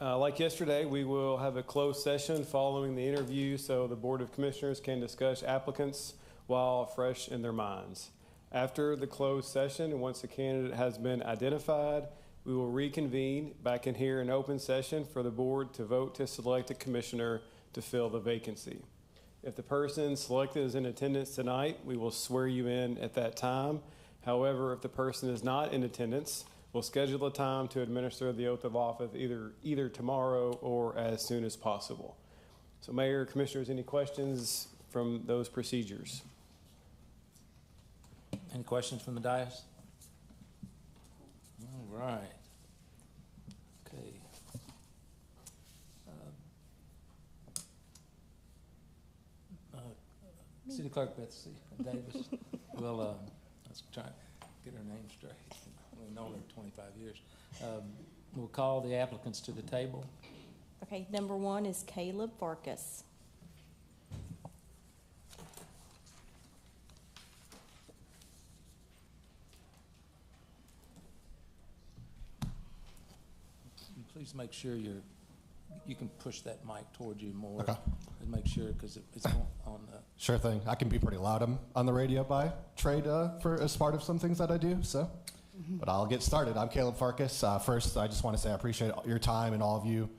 Like yesterday, we will have a closed session following the interview so the Board of Commissioners can discuss applicants while fresh in their minds. After the closed session, and once a candidate has been identified, we will reconvene back in here in open session for the board to vote to select a commissioner to fill the vacancy. If the person selected is in attendance tonight, we will swear you in at that time. However, if the person is not in attendance, we'll schedule a time to administer the oath of office either tomorrow or as soon as possible. So, Mayor, Commissioners, any questions from those procedures? Any questions from the dais? All right. Okay. City Clerk Betsy Davis. Well, let's try to get her name straight. We've known her 25 years. We'll call the applicants to the table. Okay, number 1 is Caleb Farkas. Please make sure you can push that mic towards you more. Okay. And make sure, because it's on the... Sure thing. I can be pretty loud. I'm on the radio by trade as part of some things that I do, so. But I'll get started. I'm Caleb Farkas. First, I just want to say I appreciate your time and all of you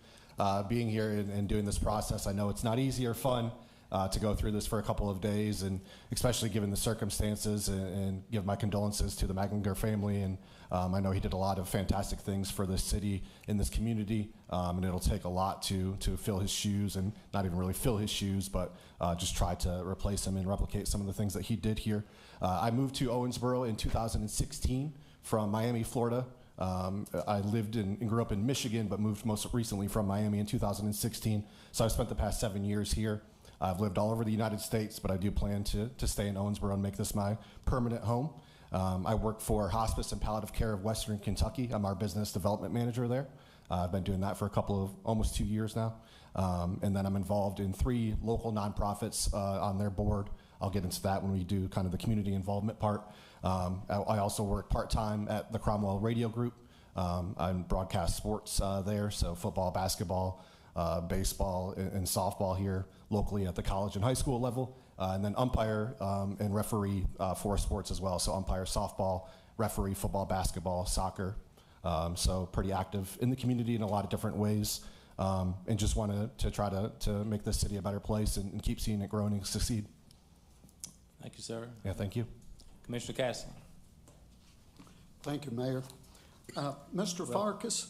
being here and doing this process. I know it's not easy or fun to go through this for a couple of days, and especially given the circumstances, and give my condolences to the Maglinger family. And I know he did a lot of fantastic things for this city and this community, and it'll take a lot to fill his shoes, and not even really fill his shoes, but just try to replace him and replicate some of the things that he did here. I moved to Owensboro in 2016 from Miami, Florida. I lived and grew up in Michigan, but moved most recently from Miami in 2016. So I've spent the past 7 years here. I've lived all over the United States, but I do plan to stay in Owensboro and make this my permanent home. I work for Hospice and Palliative Care of Western Kentucky. I'm our business development manager there. I've been doing that for almost 2 years now. And then I'm involved in 3 local nonprofits on their board. I'll get into that when we do kind of the community involvement part. I also work part-time at the Cromwell Radio Group. I broadcast sports there, so football, basketball, baseball, and softball here locally at the college and high school level. And then umpire and referee for sports as well. So umpire softball, referee football, basketball, soccer. So pretty active in the community in a lot of different ways. And just want to try to make this city a better place and keep seeing it grow and succeed. Thank you, sir. Yeah, thank you. Commissioner Cassidy. Thank you, Mayor. Mr. Farkas,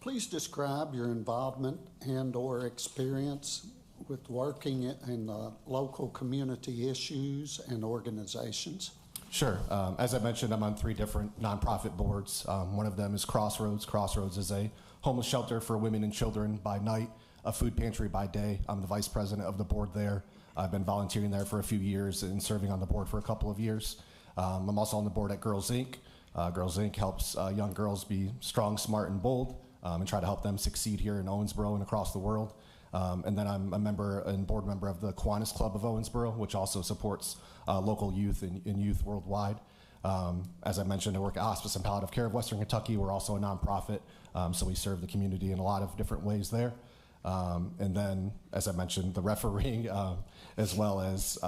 please describe your involvement and/or experience with working in local community issues and organizations. Sure. As I mentioned, I'm on 3 different nonprofit boards. One of them is Crossroads. Crossroads is a homeless shelter for women and children by night, a food pantry by day. I'm the vice president of the board there. I've been volunteering there for a few years and serving on the board for a couple of years. I'm also on the board at Girls Inc. Girls Inc. helps young girls be strong, smart, and bold, and try to help them succeed here in Owensboro and across the world. And then I'm a member and board member of the Kiwanis Club of Owensboro, which also supports local youth and youth worldwide. As I mentioned, I work at Hospice and Palliative Care of Western Kentucky. We're also a nonprofit, so we serve the community in a lot of different ways there. And then, as I mentioned, the refereeing, as well as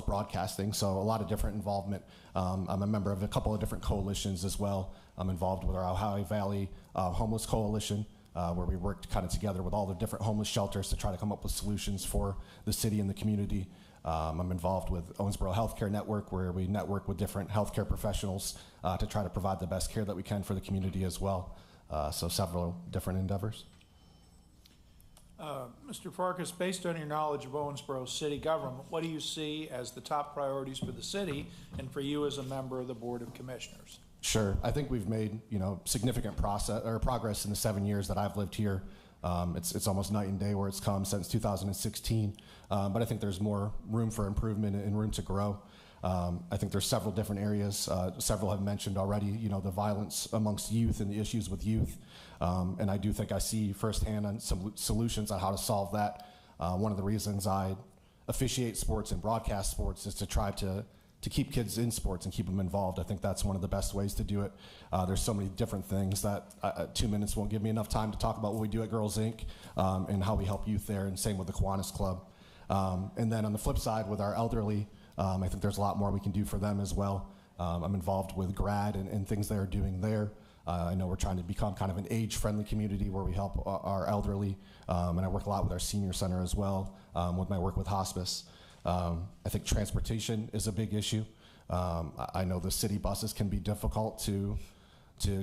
broadcasting. So a lot of different involvement. I'm a member of a couple of different coalitions as well. I'm involved with our Ohio Valley Homeless Coalition, where we worked kind of together with all the different homeless shelters to try to come up with solutions for the city and the community. I'm involved with Owensboro Healthcare Network, where we network with different healthcare professionals to try to provide the best care that we can for the community as well. So several different endeavors. Mr. Farkas, based on your knowledge of Owensboro city government, what do you see as the top priorities for the city and for you as a member of the Board of Commissioners? Sure. I think we've made significant progress in the 7 years that I've lived here. It's almost night and day where it's come since 2016. But I think there's more room for improvement and room to grow. I think there's several different areas. Several have mentioned already, the violence amongst youth and the issues with youth. And I do think I see firsthand on some solutions on how to solve that. One of the reasons I officiate sports and broadcast sports is to try to keep kids in sports and keep them involved. I think that's one of the best ways to do it. There's so many different things that 2 minutes won't give me enough time to talk about what we do at Girls Inc. And how we help youth there, and same with the Kiwanis Club. And then on the flip side with our elderly, I think there's a lot more we can do for them as well. I'm involved with GRAD and things they're doing there. I know we're trying to become kind of an age-friendly community where we help our elderly, and I work a lot with our senior center as well, with my work with hospice. I think transportation is a big issue. I know the city buses can be difficult to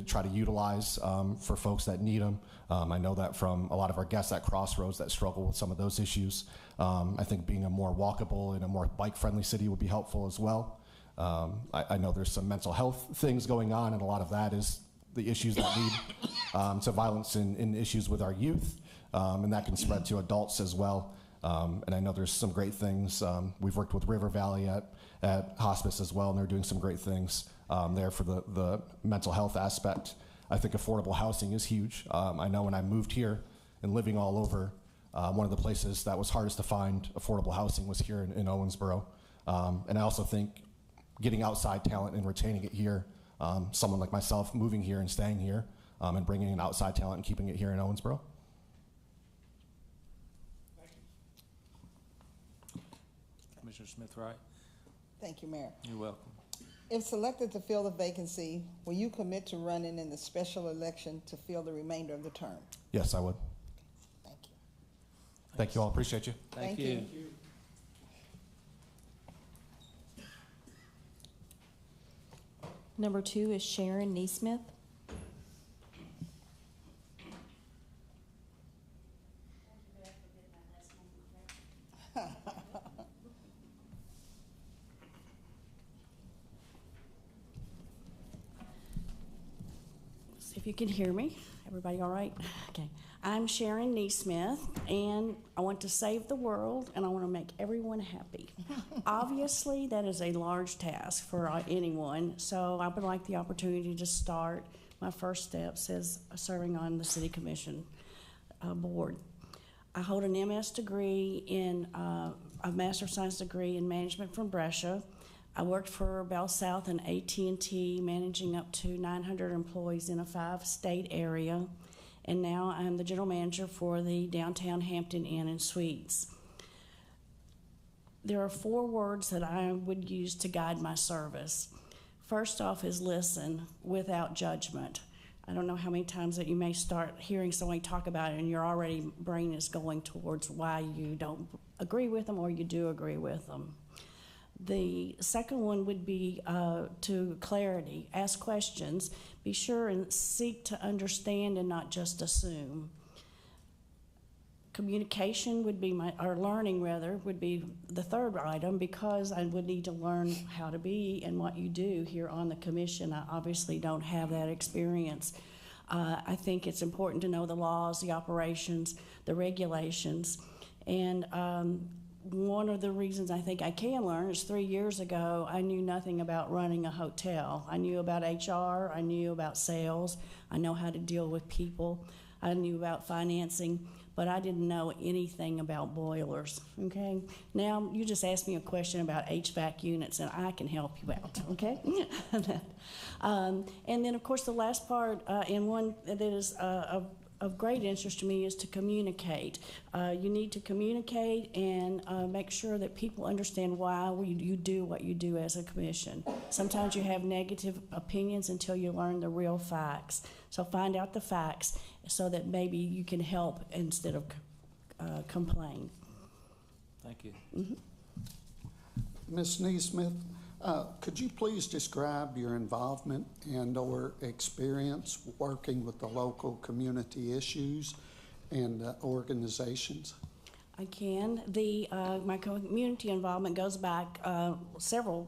try to utilize for folks that need them. I know that from a lot of our guests at Crossroads that struggle with some of those issues. I think being a more walkable and a more bike-friendly city would be helpful as well. I know there's some mental health things going on, and a lot of that is the issues that lead to violence and issues with our youth, and that can spread to adults as well. And I know there's some great things. We've worked with River Valley at hospice as well, and they're doing some great things there for the mental health aspect. I think affordable housing is huge. I know when I moved here and living all over, one of the places that was hardest to find affordable housing was here in Owensboro. And I also think getting outside talent and retaining it here, someone like myself moving here and staying here, and bringing in outside talent and keeping it here in Owensboro. Commissioner Smith-Wright. Thank you, Mayor. You're welcome. If selected to fill the vacancy, will you commit to running in the special election to fill the remainder of the term? Yes, I would. Thank you. Thank you all. Appreciate you. Thank you. Number 2 is Sharon Neesmith. See if you can hear me. Everybody all right? Okay. I'm Sharon Neesmith, and I want to save the world, and I want to make everyone happy. Obviously, that is a large task for anyone, so I would like the opportunity to start my first steps as serving on the City Commission board. I hold an MS degree in a Master of Science degree in management from Brescia. I worked for Bell South and AT&T, managing up to 900 employees in a 5-state area, and now I'm the general manager for the Downtown Hampton Inn and Suites. There are 4 words that I would use to guide my service. First off is listen without judgment. I don't know how many times that you may start hearing somebody talk about it and your brain is going towards why you don't agree with them or you do agree with them. The second one would be to clarity. Ask questions. Be sure and seek to understand and not just assume. Communication would be or learning rather, would be the third item, because I would need to learn how to be and what you do here on the commission. I obviously don't have that experience. I think it's important to know the laws, the operations, the regulations, and one of the reasons I think I can learn is 3 years ago, I knew nothing about running a hotel. I knew about HR, I knew about sales, I know how to deal with people, I knew about financing, but I didn't know anything about boilers, okay? Now, you just ask me a question about HVAC units and I can help you out, okay? And then, of course, the last part, and one that is of great interest to me, is to communicate. You need to communicate and make sure that people understand why you do what you do as a commission. Sometimes you have negative opinions until you learn the real facts. So find out the facts so that maybe you can help instead of complain. Thank you. Mm-hmm. Ms. Neesmith, could you please describe your involvement and or experience working with the local community issues and organizations? I can. My community involvement goes back several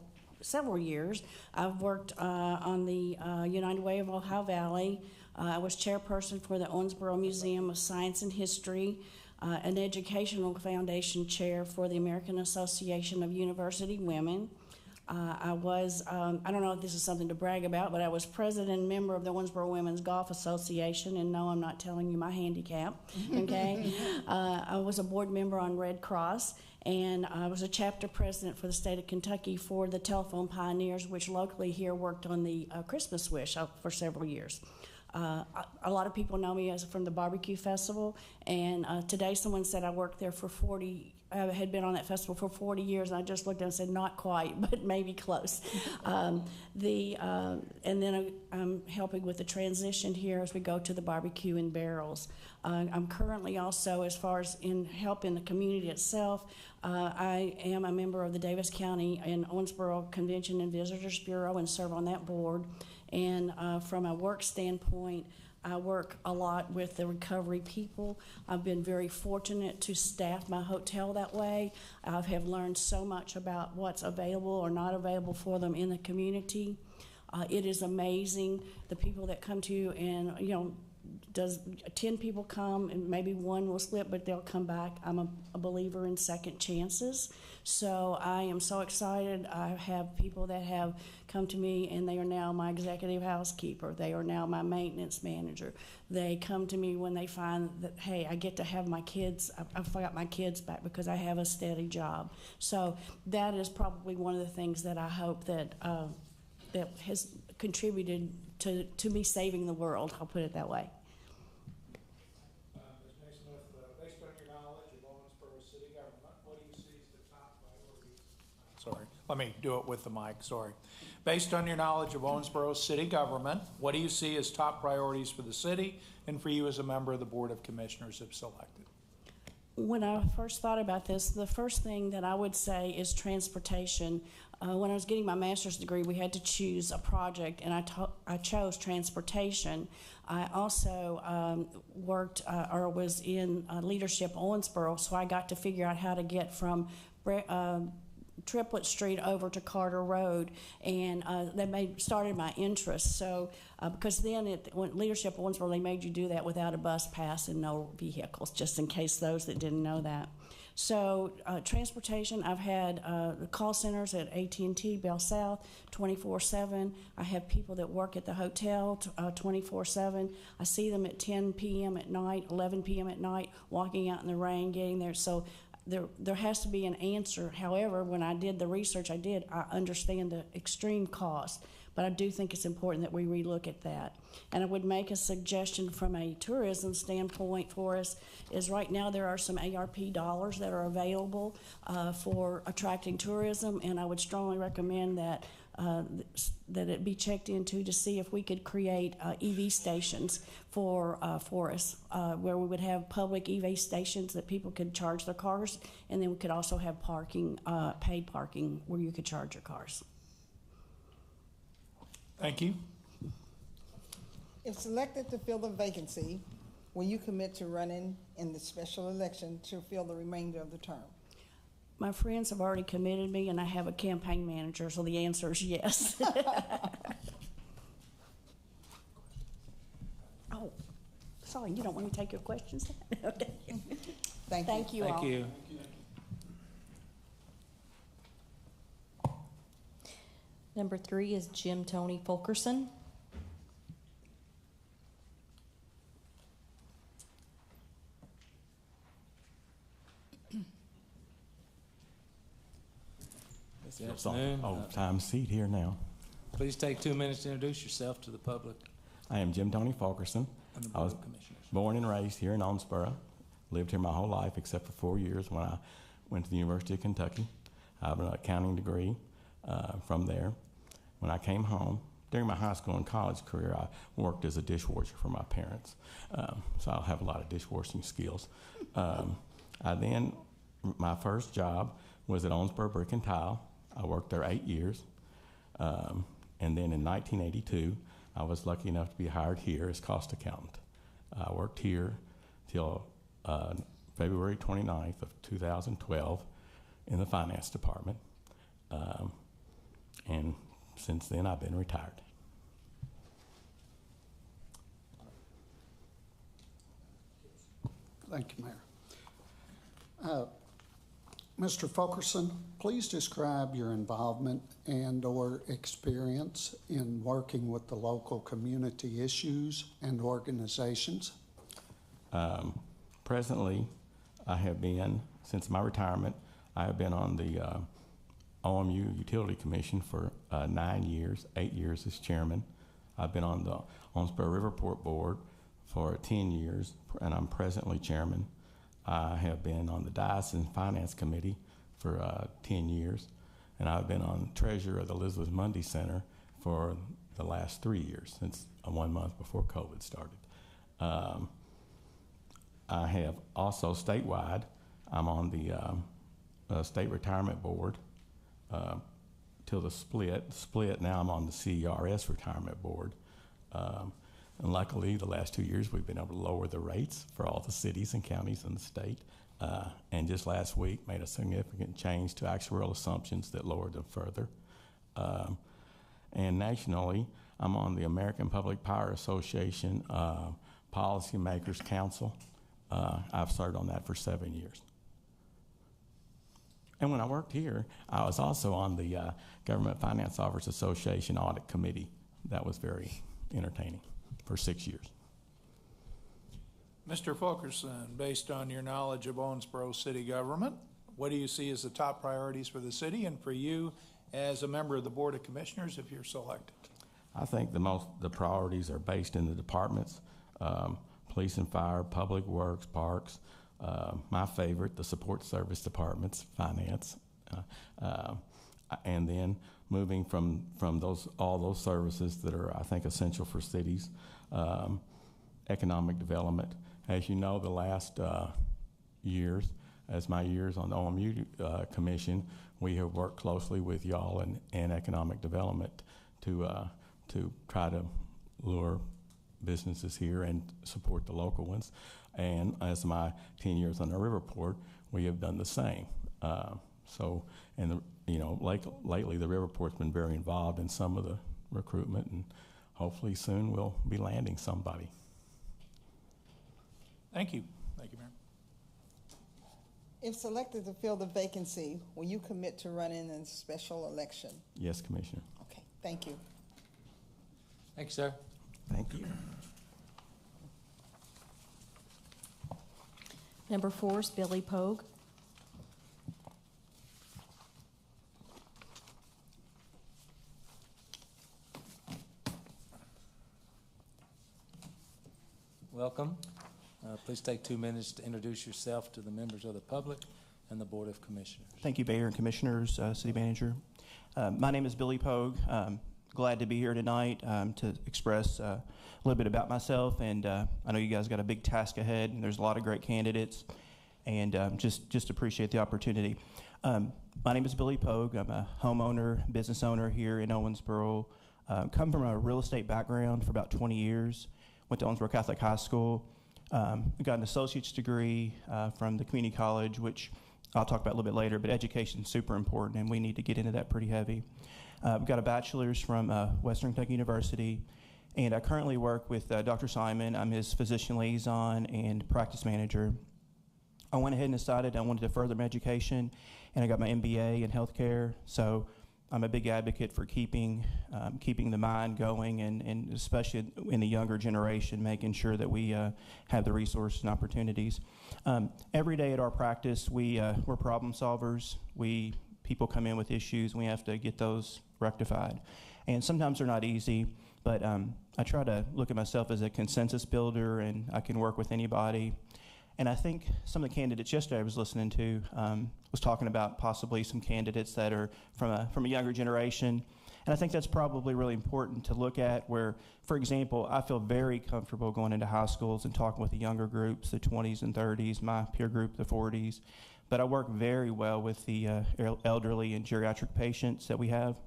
years. I've worked on the United Way of Ohio Valley. I was chairperson for the Owensboro Museum of Science and History, an educational foundation chair for the American Association of University Women. I was, I don't know if this is something to brag about, but I was president and member of the Owensboro Women's Golf Association, and no, I'm not telling you my handicap, okay? I was a board member on Red Cross, and I was a chapter president for the state of Kentucky for the Telephone Pioneers, which locally here worked on the Christmas Wish for several years. A lot of people know me from the barbecue festival, and today someone said I worked there for 40 had been on that festival for 40 years, and I just looked at it and said, not quite, but maybe close. And then I'm helping with the transition here as we go to the barbecue in barrels. I'm currently also, as far as in helping the community itself, I am a member of the Davis County and Owensboro Convention and Visitors Bureau and serve on that board. And from a work standpoint, I work a lot with the recovery people. I've been very fortunate to staff my hotel that way. I have learned so much about what's available or not available for them in the community. It is amazing, the people that come to you, and 10 people come and maybe one will slip, but they'll come back. I'm a believer in second chances. So I am so excited. I have people that have come to me and they are now my executive housekeeper. They are now my maintenance manager. They come to me when they find that, hey, I get to have my kids, I've got my kids back because I have a steady job. So that is probably one of the things that I hope that that has contributed to me saving the world. I'll put it that way. Sorry, let me do it with the mic, sorry. Based on your knowledge of Owensboro city government, what do you see as top priorities for the city and for you as a member of the Board of Commissioners if selected? When I first thought about this, the first thing that I would say is transportation. When I was getting my master's degree, we had to choose a project, and I chose transportation. I also worked or was in leadership Owensboro, so I got to figure out how to get from Triplet Street over to Carter Road, and started my interest. So because then when leadership at Owensboro, they made you do that without a bus pass and no vehicles, just in case those that didn't know that. So transportation, I've had call centers at AT&T, Bell South, 24/7. I have people that work at the hotel 24/7. I see them at 10 p.m. at night, 11 p.m. at night, walking out in the rain, getting there. So there has to be an answer. However, when I did the research I understand the extreme cost. But I do think it's important that we relook at that. And I would make a suggestion from a tourism standpoint for us is right now there are some ARP dollars that are available for attracting tourism, and I would strongly recommend that it be checked into to see if we could create EV stations for us, where we would have public EV stations that people could charge their cars, and then we could also have parking, paid parking, where you could charge your cars. Thank you. If selected to fill the vacancy, will you commit to running in the special election to fill the remainder of the term? My friends have already committed me, and I have a campaign manager, so the answer is yes. Oh, sorry, you don't want me to take your questions? Okay. Thank you all. Thank you. Number 3 is Jim Tony Fulkerson. Good afternoon. Old-time seat here now. Please take 2 minutes to introduce yourself to the public. I am Jim Tony Fulkerson. And the I Board was of Commissioners. born and raised here in Owensboro. Lived here my whole life except for 4 years when I went to the University of Kentucky. I have an accounting degree from there. When I came home, during my high school and college career, I worked as a dishwasher for my parents. So I have a lot of dishwashing skills. My first job was at Owensboro Brick and Tile. I worked there 8 years. And then in 1982, I was lucky enough to be hired here as cost accountant. I worked here till February 29th of 2012 in the finance department. And since then, I've been retired. Thank you, Mayor. Mr. Fulkerson, please describe your involvement and/or experience in working with the local community issues and organizations. Presently, I have been, since my retirement, I have been on the OMU Utility Commission for 9 years, 8 years as chairman. I've been on the Owensboro Riverport Board for 10 years, and I'm presently chairman. I have been on the Diocesan Finance Committee for 10 years, and I've been on treasurer of the Elizabeth Mundy Center for the last 3 years, since 1 month before COVID started. I have also statewide, I'm on the State Retirement Board till the split. Now I'm on the CERS Retirement Board. And luckily, the last 2 years, we've been able to lower the rates for all the cities and counties in the state. And just last week, made a significant change to actuarial assumptions that lowered them further. And nationally, I'm on the American Public Power Association Policymakers Council. I've served on that for 7 years. And when I worked here, I was also on the Government Finance Officers Association Audit Committee. That was very entertaining for 6 years. Mr. Fulkerson, based on your knowledge of Owensboro city government, what do you see as the top priorities for the city and for you as a member of the Board of Commissioners if you're selected? I think the priorities are based in the departments, police and fire, public works, parks, my favorite, the support service departments, finance, and then moving from all those services that are, I think, essential for cities, economic development. As you know, the last years, as my years on the OMU Commission, we have worked closely with y'all and economic development to try to lure businesses here and support the local ones. And as my 10 years on the Riverport, we have done the same. So, and lately the Riverport's been very involved in some of the recruitment, and hopefully soon we'll be landing somebody. Thank you. Thank you, Mayor. If selected to fill the vacancy, will you commit to running in a special election? Yes, Commissioner. Okay, thank you. Thank you, sir. Thank you. Number 4 is Billy Pogue. Welcome. Please take 2 minutes to introduce yourself to the members of the public and the Board of Commissioners. Thank you, Mayor and Commissioners, City Manager. My name is Billy Pogue. Glad to be here tonight to express a little bit about myself, and I know you guys got a big task ahead, and there's a lot of great candidates, and just appreciate the opportunity. My name is Billy Pogue. I'm a homeowner, business owner here in Owensboro. Come from a real estate background for about 20 years. Went to Owensboro Catholic High School. Got an associate's degree from the community college, which I'll talk about a little bit later, but education is super important, and we need to get into that pretty heavy. Got a bachelor's from Western Kentucky University, and I currently work with Dr. Simon. I'm his physician liaison and practice manager. I went ahead and decided I wanted to further my education, and I got my MBA in healthcare, so I'm a big advocate for keeping the mind going, and especially in the younger generation, making sure that we have the resources and opportunities. Every day at our practice, we're problem solvers. People come in with issues, and we have to get those rectified. And sometimes they're not easy, but I try to look at myself as a consensus builder, and I can work with anybody. And I think some of the candidates yesterday I was listening to was talking about possibly some candidates that are from a younger generation. And I think that's probably really important to look at where, for example, I feel very comfortable going into high schools and talking with the younger groups, the 20s and 30s, my peer group, the 40s. But I work very well with the elderly and geriatric patients that we have.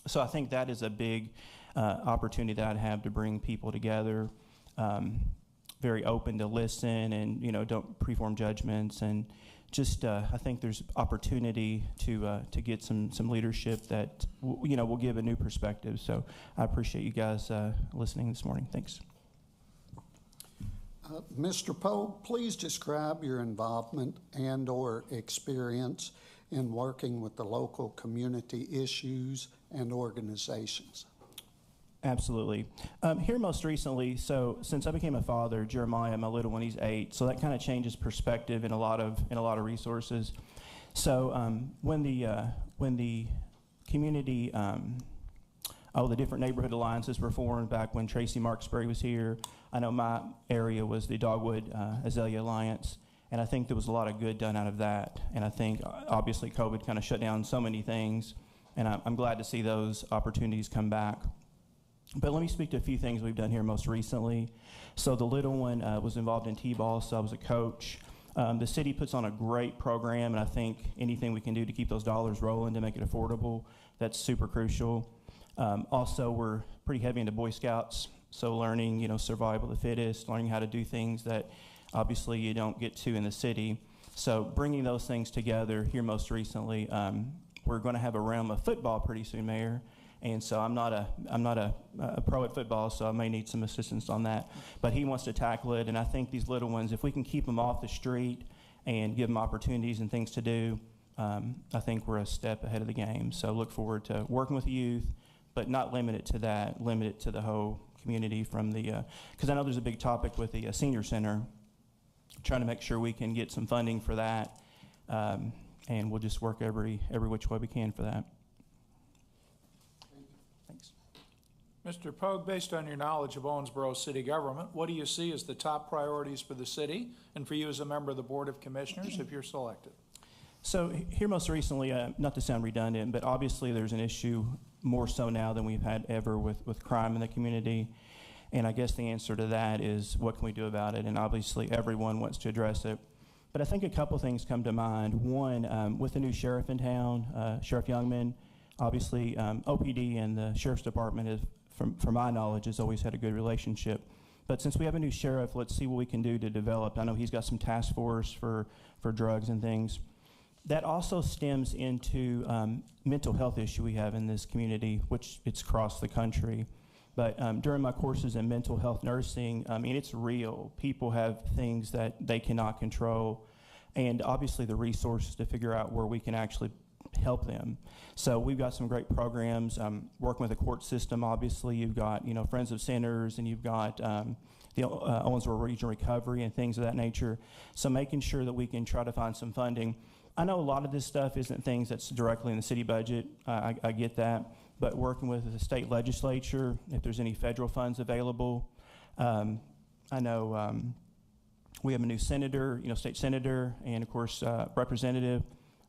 So I think that is a big opportunity that I'd have to bring people together. Very open to listen, and don't preform judgments, and just I think there's opportunity to get some leadership that will give a new perspective. So I appreciate you guys listening this morning. Thanks. Mr. Pogue, please describe your involvement and/or experience in working with the local community issues and organizations. Absolutely. Here most recently, so since I became a father, Jeremiah, my little one, he's 8, so that kind of changes perspective in a lot of resources. So when the community, the different neighborhood alliances were formed back when Tracy Marksbury was here, I know my area was the Dogwood Azalea Alliance, and I think there was a lot of good done out of that. And I think obviously COVID kind of shut down so many things, and I'm glad to see those opportunities come back. But let me speak to a few things we've done here most recently. So the little one was involved in T-ball, so I was a coach. The city puts on a great program, and I think anything we can do to keep those dollars rolling to make it affordable, that's super crucial. Also, we're pretty heavy into Boy Scouts, so learning, survival of the fittest, learning how to do things that obviously you don't get to in the city. So bringing those things together here most recently, we're going to have a realm of football pretty soon, Mayor. And so I'm not a pro at football, so I may need some assistance on that. But he wants to tackle it, and I think these little ones, if we can keep them off the street and give them opportunities and things to do, I think we're a step ahead of the game. So look forward to working with the youth, but not limit it to that, limit it to the whole community from the, because I know there's a big topic with the senior center, trying to make sure we can get some funding for that, and we'll just work every which way we can for that. Mr. Pogue, based on your knowledge of Owensboro city government, what do you see as the top priorities for the city and for you as a member of the Board of Commissioners if you're selected? So here most recently, not to sound redundant, but obviously there's an issue more so now than we've had ever with crime in the community. And I guess the answer to that is what can we do about it? And obviously everyone wants to address it. But I think a couple things come to mind. One, with the new sheriff in town, Sheriff Youngman, obviously OPD and the Sheriff's Department have, from my knowledge, has always had a good relationship. But since we have a new sheriff, let's see what we can do to develop. I know he's got some task force for drugs and things. that also stems into mental health issue we have in this community, which it's across the country. But during my courses in mental health nursing, I mean, it's real. People have things that they cannot control, and obviously the resources to figure out where we can actually help them. So we've got some great programs, working with the court system. Obviously, you've got, Friends of Sinners, and you've got the Owensboro Regional Recovery and things of that nature. So making sure that we can try to find some funding. I know a lot of this stuff isn't things that's directly in the city budget. I get that. But working with the state legislature, if there's any federal funds available. I know we have a new senator, state senator, and of course representative,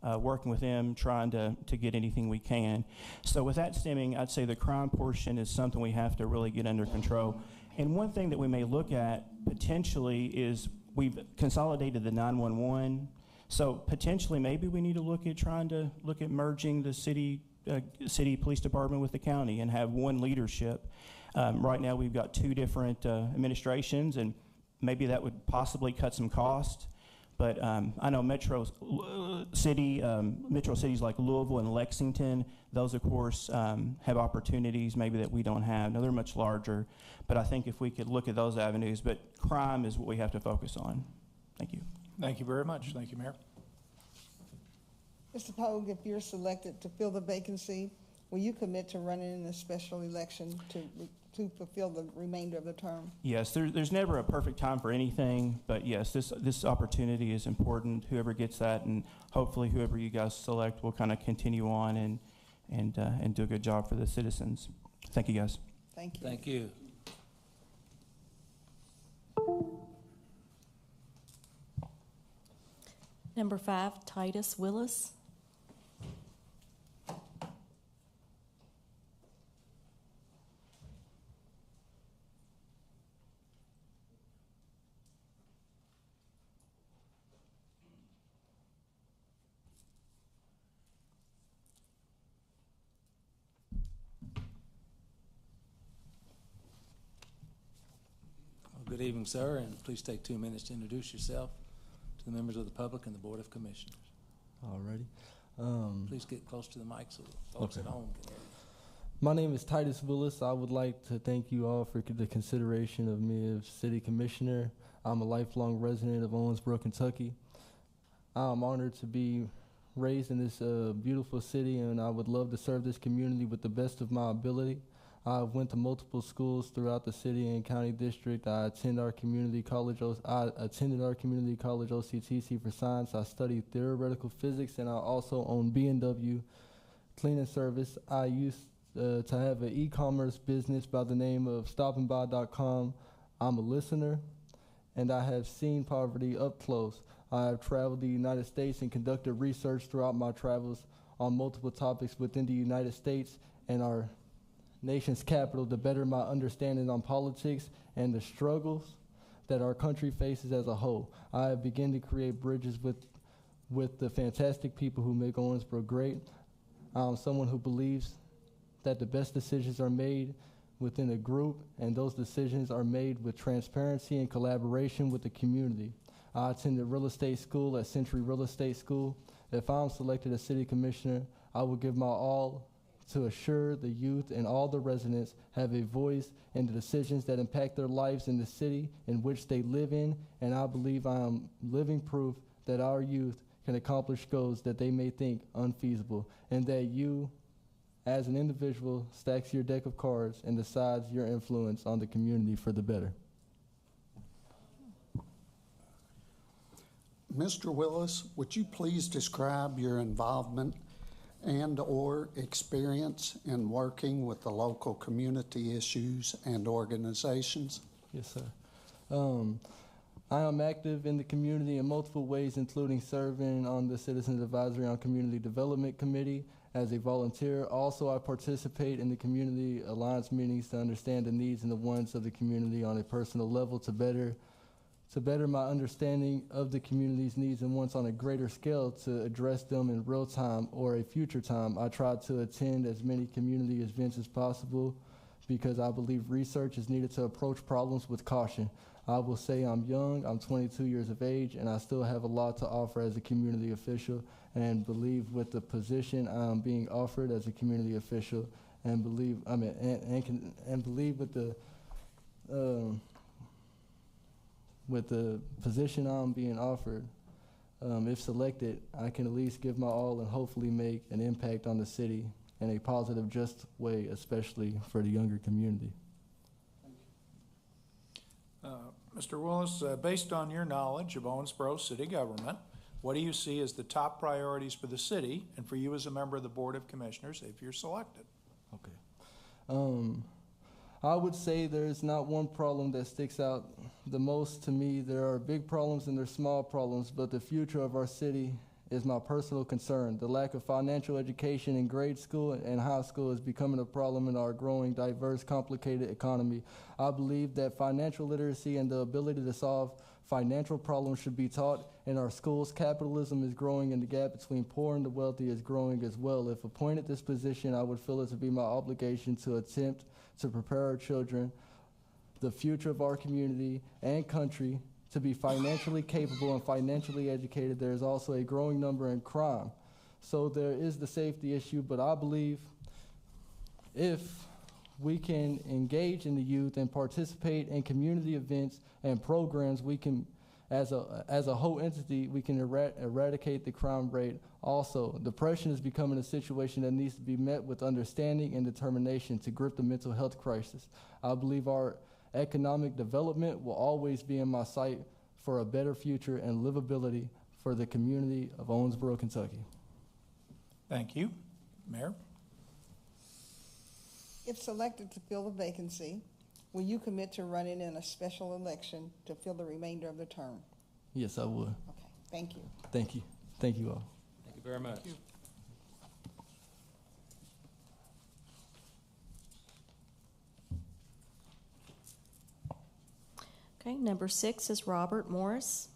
working with them, trying to get anything we can. So with that stemming, I'd say the crime portion is something we have to really get under control. And one thing that we may look at potentially is we've consolidated the 911. So potentially maybe we need to trying to look at merging the city police department with the county and have one leadership. Right now we've got two different administrations, and maybe that would possibly cut some cost. But I know metro cities like Louisville and Lexington, those of course have opportunities maybe that we don't have. Now they're much larger, but I think if we could look at those avenues, but crime is what we have to focus on. Thank you. Thank you very much. Thank you, Mayor. Mr. Pogue, if you're selected to fill the vacancy, will you commit to running in a special election to fulfill the remainder of the term? Yes, there's never a perfect time for anything, but yes, this opportunity is important. Whoever gets that, and hopefully whoever you guys select will kind of continue on and do a good job for the citizens. Thank you, guys. Thank you. Thank you. Number 5, Titus Willis. Good evening, sir, and please take 2 minutes to introduce yourself to the members of the public and the Board of Commissioners. Alrighty. Please get close to the mic so folks at home can hear you. My name is Titus Willis. I would like to thank you all for the consideration of me as City Commissioner. I'm a lifelong resident of Owensboro, Kentucky. I'm honored to be raised in this beautiful city, and I would love to serve this community with the best of my ability. I went to multiple schools throughout the city and county district. I attended our community college OCTC for science. I studied theoretical physics, and I also own B&W Cleaning Service. I used to have an e-commerce business by the name of stopandbuy.com. I'm a listener, and I have seen poverty up close. I have traveled the United States and conducted research throughout my travels on multiple topics within the United States and our nation's capital to better my understanding on politics and the struggles that our country faces as a whole. I have begun to create bridges with the fantastic people who make Owensboro great. I'm someone who believes that the best decisions are made within a group, and those decisions are made with transparency and collaboration with the community. I attended real estate school at Century Real Estate School. If I'm selected as city commissioner, I will give my all to assure the youth and all the residents have a voice in the decisions that impact their lives in the city in which they live in, and I believe I am living proof that our youth can accomplish goals that they may think unfeasible, and that you, as an individual, stacks your deck of cards and decides your influence on the community for the better. Mr. Willis, would you please describe your involvement and or experience in working with the local community issues and organizations? Yes, sir. I am active in the community in multiple ways, including serving on the Citizens Advisory on Community Development Committee as a volunteer. Also, I participate in the community alliance meetings to understand the needs and the wants of the community on a personal level to better my understanding of the community's needs and wants on a greater scale to address them in real time or a future time. I try to attend as many community events as possible because I believe research is needed to approach problems with caution. I will say I'm young, I'm 22 years of age, and I still have a lot to offer as a community official, and believe with the position I'm being offered as a community official, and believe believe with the position I'm being offered, if selected, I can at least give my all and hopefully make an impact on the city in a positive, just way, especially for the younger community. Mr. Willis, based on your knowledge of Owensboro city government, what do you see as the top priorities for the city and for you as a member of the Board of Commissioners if you're selected? Okay. I would say there's not one problem that sticks out the most to me. There are big problems and there's small problems, but the future of our city is my personal concern. The lack of financial education in grade school and high school is becoming a problem in our growing, diverse, complicated economy. I believe that financial literacy and the ability to solve financial problems should be taught in our schools. Capitalism is growing and the gap between poor and the wealthy is growing as well. If appointed this position, I would feel it to be my obligation to attempt to prepare our children, the future of our community and country, to be financially capable and financially educated. There is also a growing number in crime. So there is the safety issue, but I believe if we can engage in the youth and participate in community events and programs, we can, as a whole entity, we can eradicate the crime rate. Also, depression is becoming a situation that needs to be met with understanding and determination to grip the mental health crisis. I believe our economic development will always be in my sight for a better future and livability for the community of Owensboro, Kentucky. Thank you. Mayor? If selected to fill the vacancy, will you commit to running in a special election to fill the remainder of the term? Yes, I would. Okay, thank you. Thank you. Thank you all. Thank you very much. Okay, number 6 is Robert Morris.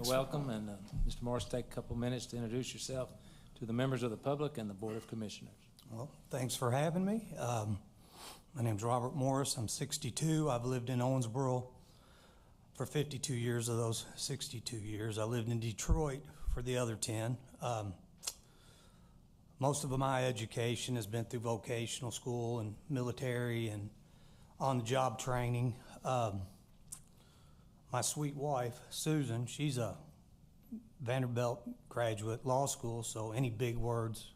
Welcome, and Mr. Morris, take a couple minutes to introduce yourself to the members of the public and the Board of Commissioners. Well, thanks for having me. My name's Robert Morris. I'm 62. I've lived in Owensboro for 52 years of those 62 years. I lived in Detroit for the other 10. Most of my education has been through vocational school and military and on-the-job training. My sweet wife, Susan, she's a Vanderbilt graduate law school, so any big words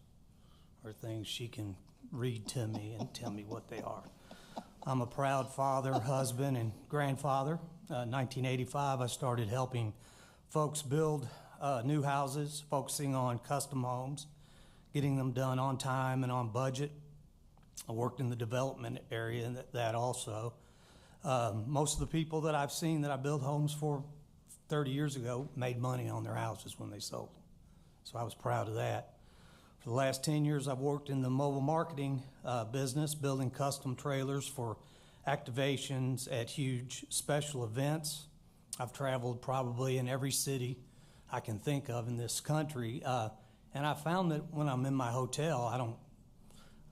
or things she can read to me and tell me what they are. I'm a proud father, husband, and grandfather. 1985, I started helping folks build new houses, focusing on custom homes, getting them done on time and on budget. I worked in the development area and that also. Most of the people that I've seen that I built homes for 30 years ago made money on their houses when they sold them. So I was proud of that. For the last 10 years, I've worked in the mobile marketing business, building custom trailers for activations at huge special events. I've traveled probably in every city I can think of in this country. And I found that when I'm in my hotel,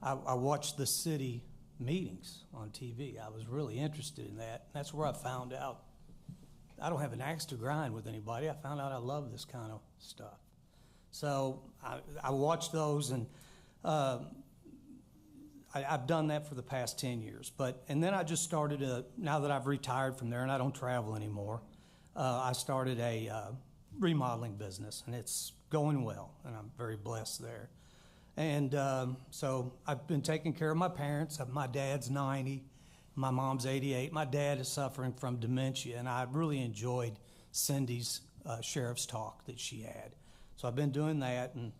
I watch the city meetings on TV. I was really interested in that. That's where I found out I don't have an axe to grind with anybody. I found out I love this kind of stuff. So I watched those, and I've done that for the past 10 years. And then I just started, now that I've retired from there and I don't travel anymore, I started a remodeling business, and it's going well, and I'm very blessed there. And so I've been taking care of my parents. My dad's 90, my mom's 88. My dad is suffering from dementia, and I really enjoyed Cindy's sheriff's talk that she had. So I've been doing that, and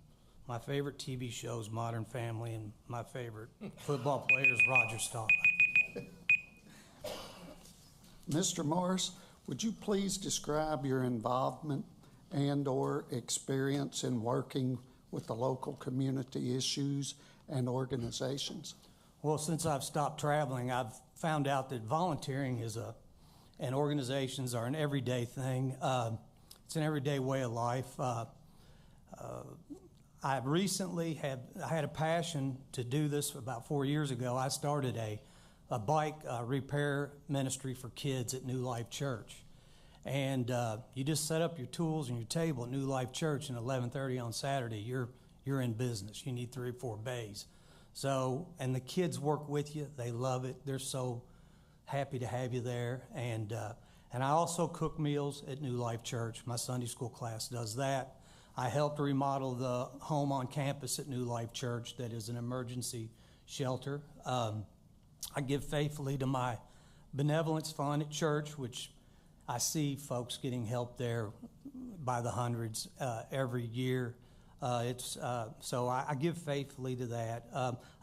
my favorite TV show is Modern Family, and my favorite football player is Roger Staubach. Mr. Morris, would you please describe your involvement and/or experience in working with the local community issues and organizations? Well, since I've stopped traveling, I've found out that volunteering and organizations are an everyday thing. It's an everyday way of life. I recently I had a passion to do this about 4 years ago. I started a bike repair ministry for kids at New Life Church. And you just set up your tools and your table at New Life Church at 11:30 on Saturday. You're in business. You need 3 or 4 bays. So, and the kids work with you. They love it. They're so happy to have you there. And I also cook meals at New Life Church. My Sunday school class does that. I helped remodel the home on campus at New Life Church that is an emergency shelter. I give faithfully to my benevolence fund at church, which I see folks getting help there by the hundreds every year. So I give faithfully to that.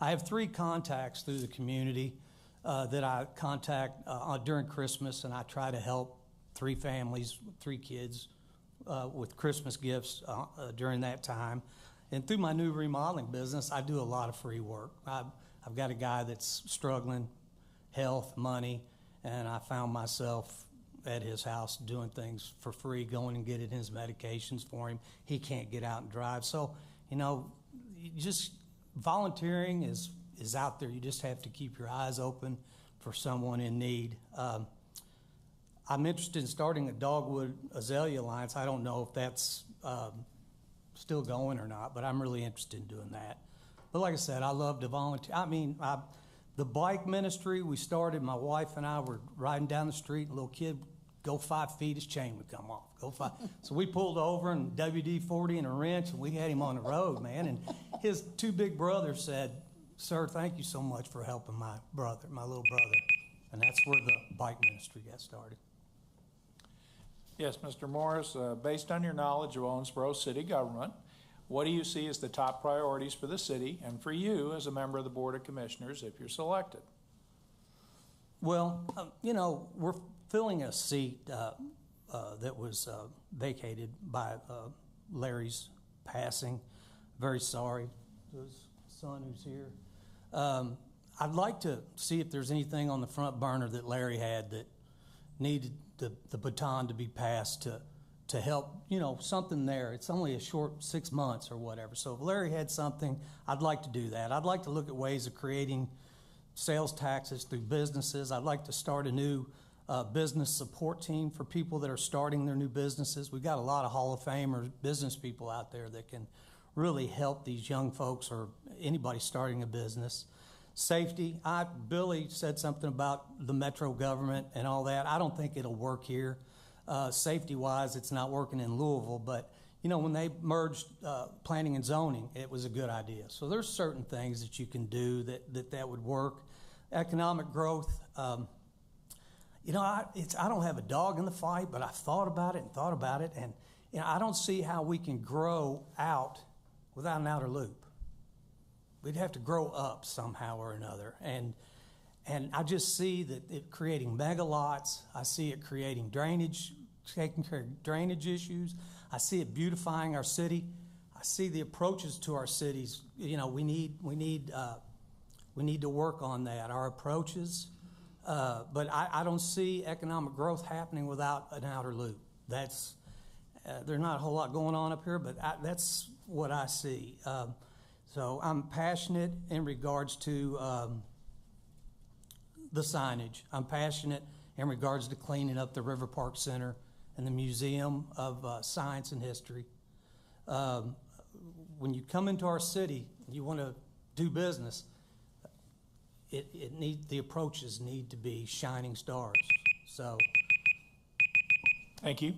I have 3 contacts through the community that I contact during Christmas, and I try to help 3 families, 3 kids with Christmas gifts during that time. And through my new remodeling business, I do a lot of free work. I've got a guy that's struggling, health, money, and I found myself at his house doing things for free, going and getting his medications for him. He can't get out and drive. So, just volunteering is out there. You just have to keep your eyes open for someone in need. I'm interested in starting a Dogwood Azalea Alliance. I don't know if that's still going or not, but I'm really interested in doing that. But like I said, I love to volunteer. The bike ministry we started, my wife and I were riding down the street, and a little kid go 5 feet, his chain would come off. So we pulled over and WD-40 and a wrench, and we had him on the road, man. And his 2 big brothers said, "Sir, thank you so much for helping my little brother." And that's where the bike ministry got started. Yes, Mr. Morris, based on your knowledge of Owensboro city government, what do you see as the top priorities for the city and for you as a member of the Board of Commissioners if you're selected? Well, we're filling a seat that was vacated by Larry's passing. Very sorry to his son who's here. I'd like to see if there's anything on the front burner that Larry had that needed the baton to be passed to help, something there. It's only a short 6 months or whatever. So if Larry had something, I'd like to do that. I'd like to look at ways of creating sales taxes through businesses. I'd like to start a new business support team for people that are starting their new businesses. We've got a lot of Hall of Famers, business people out there that can really help these young folks or anybody starting a business. Safety, Billy said something about the metro government and all that. I don't think it'll work here. Safety-wise, it's not working in Louisville, but when they merged planning and zoning, it was a good idea. So there's certain things that you can do that would work. Economic growth, I don't have a dog in the fight, but I've thought about it, and I don't see how we can grow out without an outer loop. We'd have to grow up somehow or another. And I just see that it creating mega lots. I see it creating drainage, taking care of drainage issues. I see it beautifying our city. I see the approaches to our cities. We need to work on that, our approaches. But I don't see economic growth happening without an outer loop. There's not a whole lot going on up here, but that's what I see. So I'm passionate in regards to the signage. I'm passionate in regards to cleaning up the River Park Center and the Museum of Science and History. When you come into our city and you want to do business, the approaches need to be shining stars. So, thank you.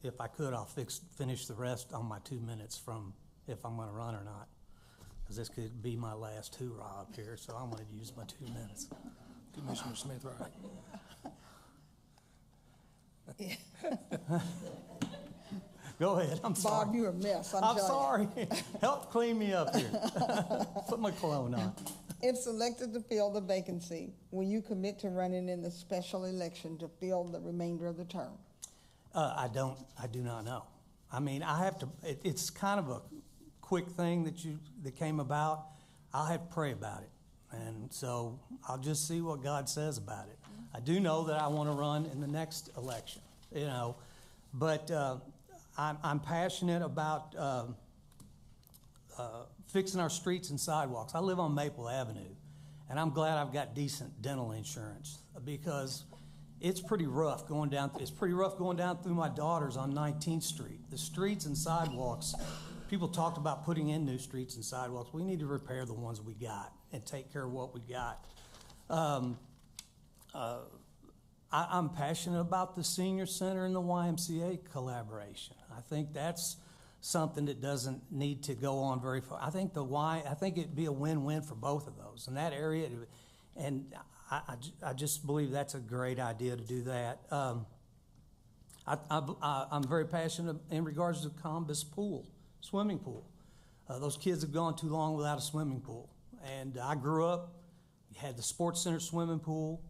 If I could, I'll finish the rest on my 2 minutes from if I'm going to run or not, because this could be my last hoorah up here, so I'm going to use my 2 minutes. Commissioner Smith, right? Go ahead. I'm sorry. Bob, you're a mess. I'm sorry. Help clean me up here. Put my cologne on. If selected to fill the vacancy, will you commit to running in the special election to fill the remainder of the term? I do not know. I have to. It's kind of a quick thing that came about. I'll have to pray about it, and so I'll just see what God says about it. I do know that I want to run in the next election, but I'm passionate about fixing our streets and sidewalks. I live on Maple Avenue, and I'm glad I've got decent dental insurance because it's pretty rough going down. It's pretty rough going down through my daughter's on 19th Street. The streets and sidewalks. People talked about putting in new streets and sidewalks. We need to repair the ones we got and take care of what we got. I'm passionate about the senior center and the YMCA collaboration. I think that's something that doesn't need to go on very far. I think it'd be a win-win for both of those in that area, and I just believe that's a great idea to do that. I'm very passionate in regards to Columbus swimming pool. Those kids have gone too long without a swimming pool, and I grew up. You had the Sports Center swimming pool.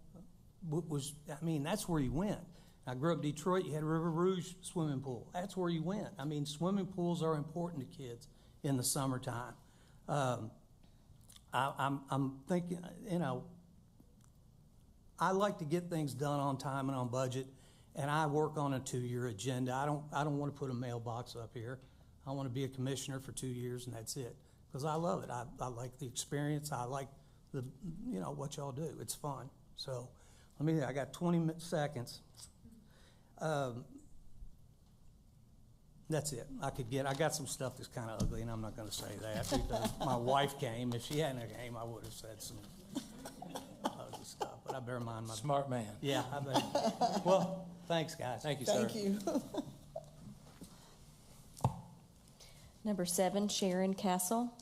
That's where you went. I grew up in Detroit. You had River Rouge swimming pool. That's where you went. Swimming pools are important to kids in the summertime. I'm thinking, I like to get things done on time and on budget, and I work on a 2-year agenda. I don't want to put a mailbox up here. I want to be a commissioner for 2 years, and that's it. Because I love it. I like the experience. I like what y'all do. It's fun. So, I got 20 seconds. That's it. I got some stuff that's kind of ugly, and I'm not going to say that because my wife came. If she hadn't came, I would have said some ugly stuff. But I bear mind my smart man. Yeah, I bet. Well, thanks, guys. Thank you, sir. Thank you. Number 7, Sharon Castle.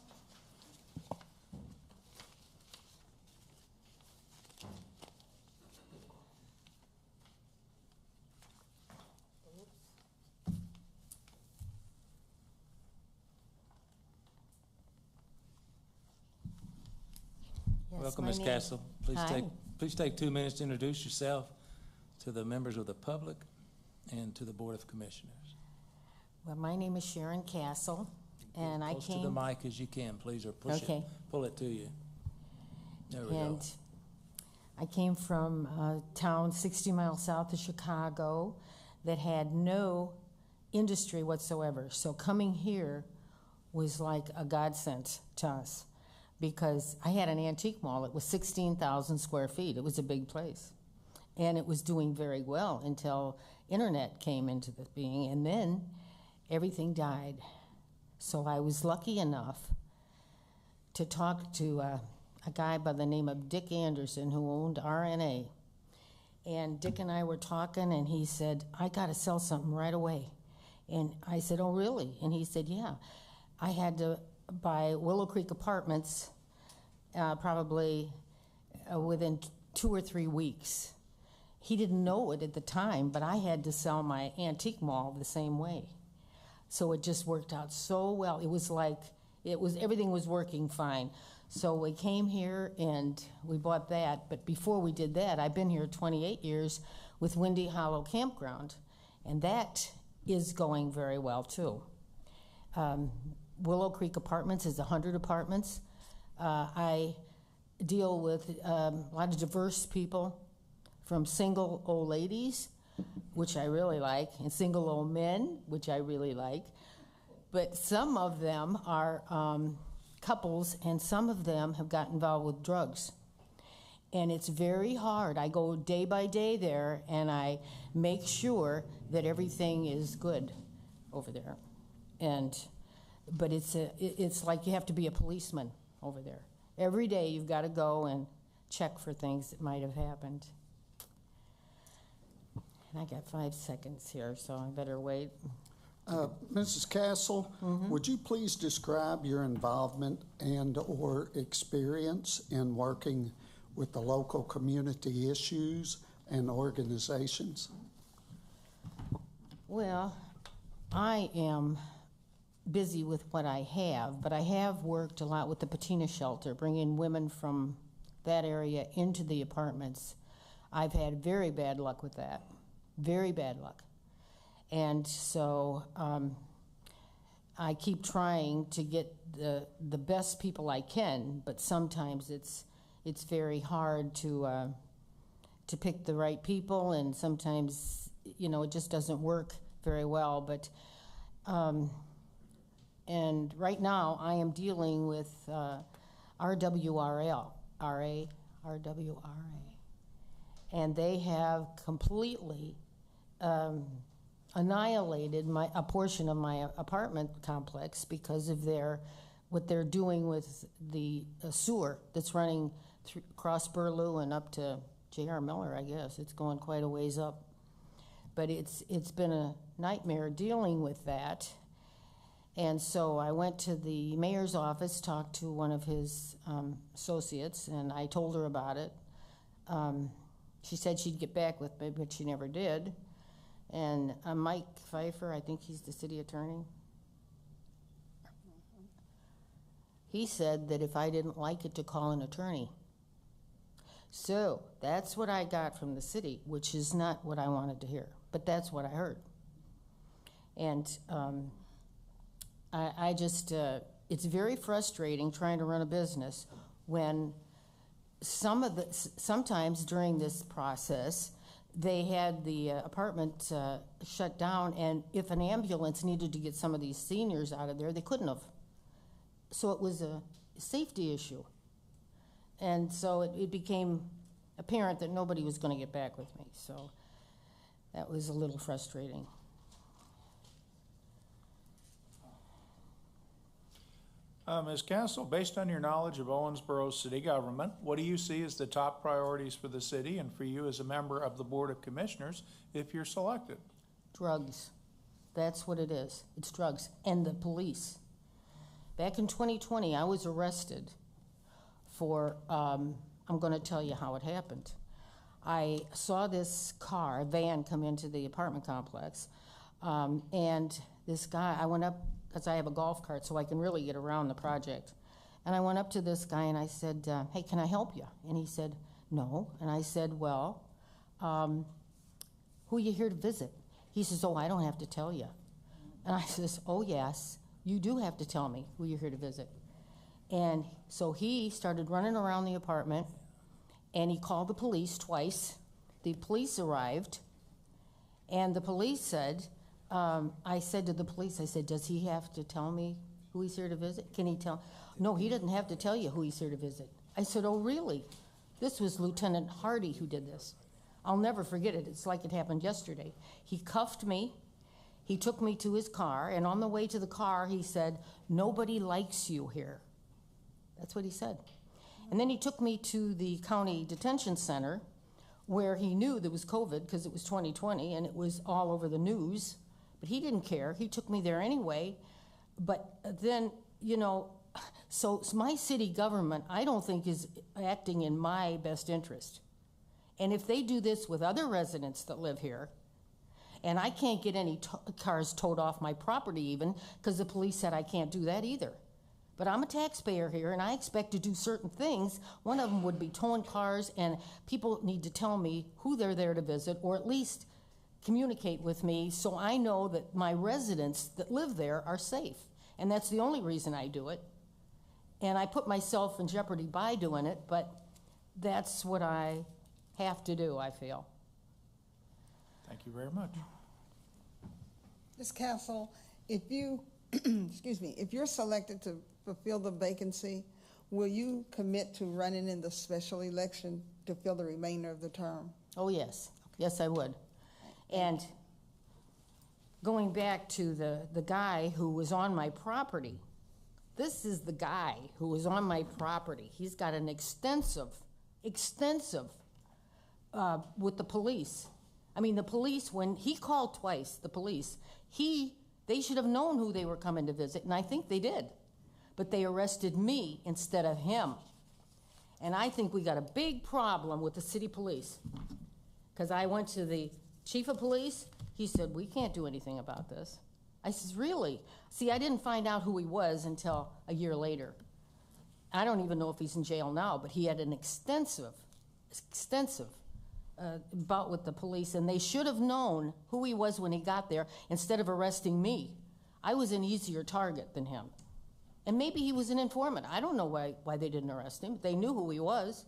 Welcome, Ms. Castle. Please take 2 minutes to introduce yourself to the members of the public and to the Board of Commissioners. Well, my name is Sharon Castle, and I came... Close to the mic as you can, please, or pull it to you. There we go. I came from a town 60 miles south of Chicago that had no industry whatsoever. So coming here was like a godsend to us because I had an antique mall. It was 16,000 square feet. It was a big place. And it was doing very well until internet came into the being, and then everything died. So I was lucky enough to talk to a guy by the name of Dick Anderson who owned RNA. And Dick and I were talking, and he said, I got to sell something right away. And I said, oh, really? And he said, yeah. I had to buy Willow Creek Apartments probably within 2 or 3 weeks. He didn't know it at the time, but I had to sell my antique mall the same way. So it just worked out so well. It was like, everything was working fine. So we came here and we bought that. But before we did that, I've been here 28 years with Windy Hollow Campground. And that is going very well too. Willow Creek Apartments is 100 apartments. I deal with a lot of diverse people, from single old ladies, which I really like, and single old men, which I really like. But some of them are couples, and some of them have got involved with drugs. And it's very hard. I go day by day there, and I make sure that everything is good over there. But it's like you have to be a policeman over there. Every day you've got to go and check for things that might have happened. And I got 5 seconds here, so I better wait. Mrs. Castle, would you please describe your involvement and or experience in working with the local community issues and organizations? Well, I am busy with what I have, but I have worked a lot with the Patina Shelter, bringing women from that area into the apartments. I've had very bad luck with that, very bad luck. And so I keep trying to get the best people I can, but sometimes it's very hard to pick the right people, and sometimes it just doesn't work very well. But And right now, I am dealing with RWRA, and they have completely annihilated a portion of my apartment complex because of what they're doing with the sewer that's running across Burlew and up to J.R. Miller, I guess. It's going quite a ways up. But it's been a nightmare dealing with that. And so I went to the mayor's office, talked to one of his associates, and I told her about it. She said she'd get back with me, but she never did. And Mike Pfeiffer, I think he's the city attorney, he said that if I didn't like it, to call an attorney. So that's what I got from the city, which is not what I wanted to hear, but that's what I heard. And I just, it's very frustrating trying to run a business when sometimes during this process, they had the apartment shut down, and if an ambulance needed to get some of these seniors out of there, they couldn't have. So it was a safety issue. And so it became apparent that nobody was going to get back with me. So that was a little frustrating. Ms. Castle, based on your knowledge of Owensboro city government, what do you see as the top priorities for the city and for you as a member of the Board of Commissioners if you're selected? Drugs. That's what it is. It's drugs. And the police. Back in 2020, I was arrested for, I'm going to tell you how it happened. I saw this car, a van, come into the apartment complex, and this guy, I went up, because I have a golf cart so I can really get around the project. And I went up to this guy and I said, hey, can I help you? And he said, no. And I said, well, who are you here to visit? He says, oh, I don't have to tell you. And I says, oh, yes, you do have to tell me who you're here to visit. And so he started running around the apartment, and he called the police twice. The police arrived, and the police said, I said to the police, I said, does he have to tell me who he's here to visit? Can he tell? No, he doesn't have to tell you who he's here to visit. I said, oh, really? This was Lieutenant Hardy who did this. I'll never forget it. It's like it happened yesterday. He cuffed me. He took me to his car, and on the way to the car, he said, nobody likes you here. That's what he said. And then he took me to the county detention center where he knew there was COVID because it was 2020 and it was all over the news. But he didn't care. He took me there anyway. But then, you know, so my city government, I don't think is acting in my best interest. And if they do this with other residents that live here, and I can't get any cars towed off my property even because the police said I can't do that either. But I'm a taxpayer here, and I expect to do certain things. One of them would be towing cars, and people need to tell me who they're there to visit, or at least communicate with me so I know that my residents that live there are safe. And that's the only reason I do it. And I put myself in jeopardy by doing it, but that's what I have to do, I feel. Thank you very much. Ms. Castle, if you, excuse me, if you're selected to fulfill the vacancy, will you commit to running in the special election to fill the remainder of the term? Oh, yes. Yes, I would. And going back to the guy who was on my property, this is the guy who was on my property. He's got an extensive with the police. I mean, the police, when he called twice, the police, they should have known who they were coming to visit, and I think they did. But they arrested me instead of him. And I think we got a big problem with the city police. Because I went to the chief of police, he said, we can't do anything about this. I says, really? See, I didn't find out who he was until a year later. I don't even know if he's in jail now, but he had an extensive bout with the police, and they should have known who he was when he got there instead of arresting me. I was an easier target than him. And maybe he was an informant. I don't know why they didn't arrest him. They knew who he was.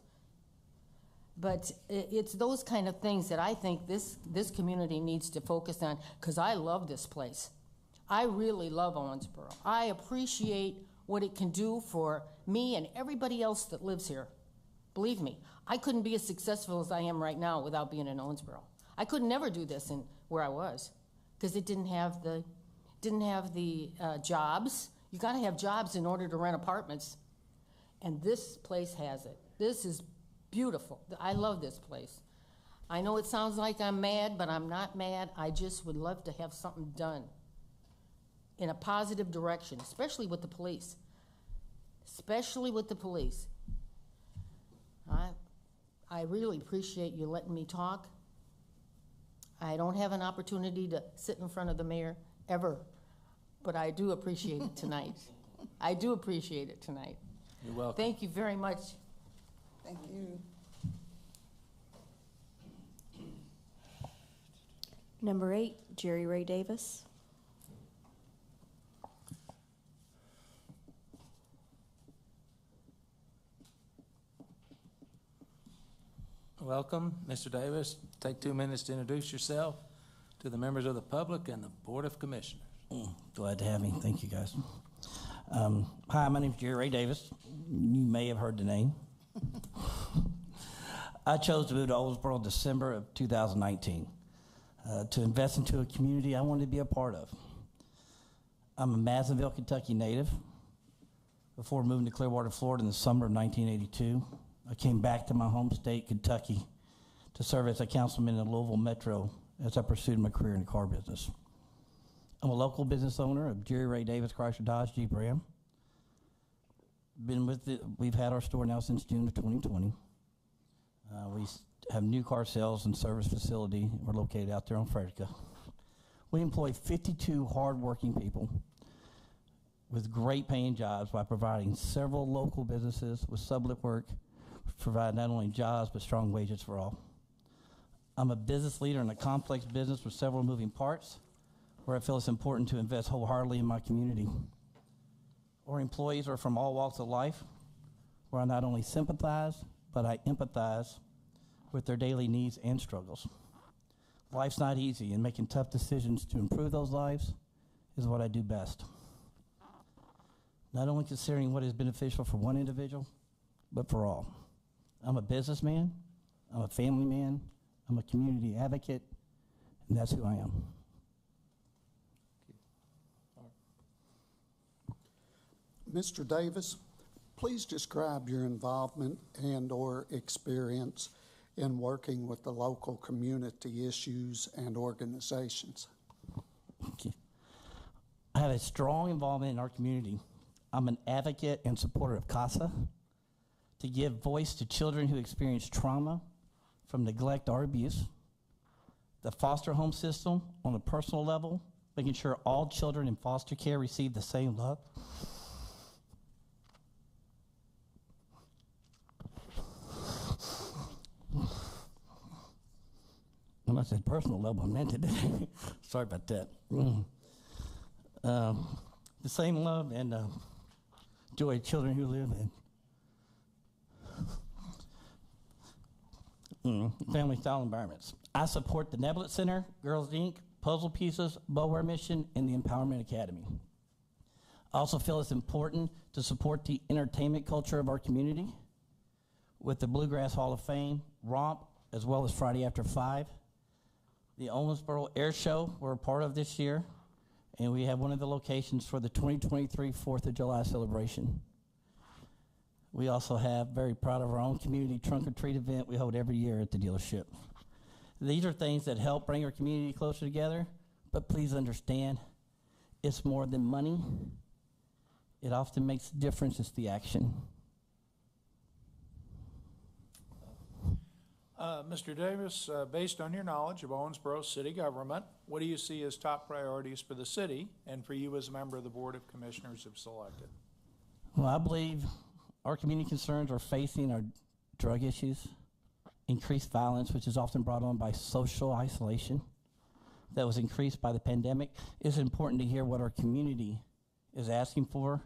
But it's those kind of things that I think this community needs to focus on, because I love this place. I really love Owensboro. I appreciate what it can do for me and everybody else that lives here. Believe me, I couldn't be as successful as I am right now without being in Owensboro. I could never do this in where I was because it didn't have the jobs. You got to have jobs in order to rent apartments, and this place has it. This is beautiful. I love this place. I know it sounds like I'm mad, but I'm not mad. I just would love to have something done in a positive direction, especially with the police. Especially with the police. I really appreciate you letting me talk. I don't have an opportunity to sit in front of the mayor ever, but I do appreciate it tonight. I do appreciate it tonight. You're welcome. Thank you very much. Thank you. Number 8, Jerry Ray Davis. Welcome, Mr. Davis. Take 2 minutes to introduce yourself to the members of the public and the Board of Commissioners. Glad to have me. Thank you, guys. Hi, my name is Jerry Ray Davis. You may have heard the name. I chose to move to Owensboro in December of 2019 to invest into a community I wanted to be a part of. I'm a Madisonville, Kentucky native. Before moving to Clearwater, Florida in the summer of 1982, I came back to my home state, Kentucky, to serve as a councilman in the Louisville Metro as I pursued my career in the car business. I'm a local business owner of Jerry Ray Davis Chrysler Dodge Jeep Ram. We've had our store now since June of 2020. We have new car sales and service facility. We're located out there on Frederica. We employ 52 hardworking people with great paying jobs by providing several local businesses with sublet work, provide not only jobs but strong wages for all. I'm a business leader in a complex business with several moving parts where I feel it's important to invest wholeheartedly in my community. Our employees are from all walks of life where I not only sympathize but I empathize with their daily needs and struggles. Life's not easy, and making tough decisions to improve those lives is what I do best. Not only considering what is beneficial for one individual, but for all. I'm a businessman, I'm a family man, I'm a community advocate, and that's who I am. Mr. Davis, please describe your involvement and/or experience in working with the local community issues and organizations. Okay. I have a strong involvement in our community. I'm an advocate and supporter of CASA to give voice to children who experience trauma from neglect or abuse, the foster home system on a personal level, making sure all children in foster care receive the same love. When I said personal level, I meant it. Sorry about that. The same love and joy of children who live in family-style environments. I support the Nebelet Center, Girls Inc., Puzzle Pieces, Bower Mission, and the Empowerment Academy. I also feel it's important to support the entertainment culture of our community with the Bluegrass Hall of Fame, Romp, as well as Friday After 5. The Owensboro Air Show we're a part of this year, and we have one of the locations for the 2023 4th of July celebration. We also have, very proud of our own community trunk or treat event we hold every year at the dealership. These are things that help bring our community closer together, but please understand, it's more than money. It often makes a difference, it's the action. Mr. Davis, based on your knowledge of Owensboro city government, what do you see as top priorities for the city and for you as a member of the Board of Commissioners if selected? Well, I believe our community concerns are facing our drug issues, increased violence, which is often brought on by social isolation that was increased by the pandemic. It's important to hear what our community is asking for,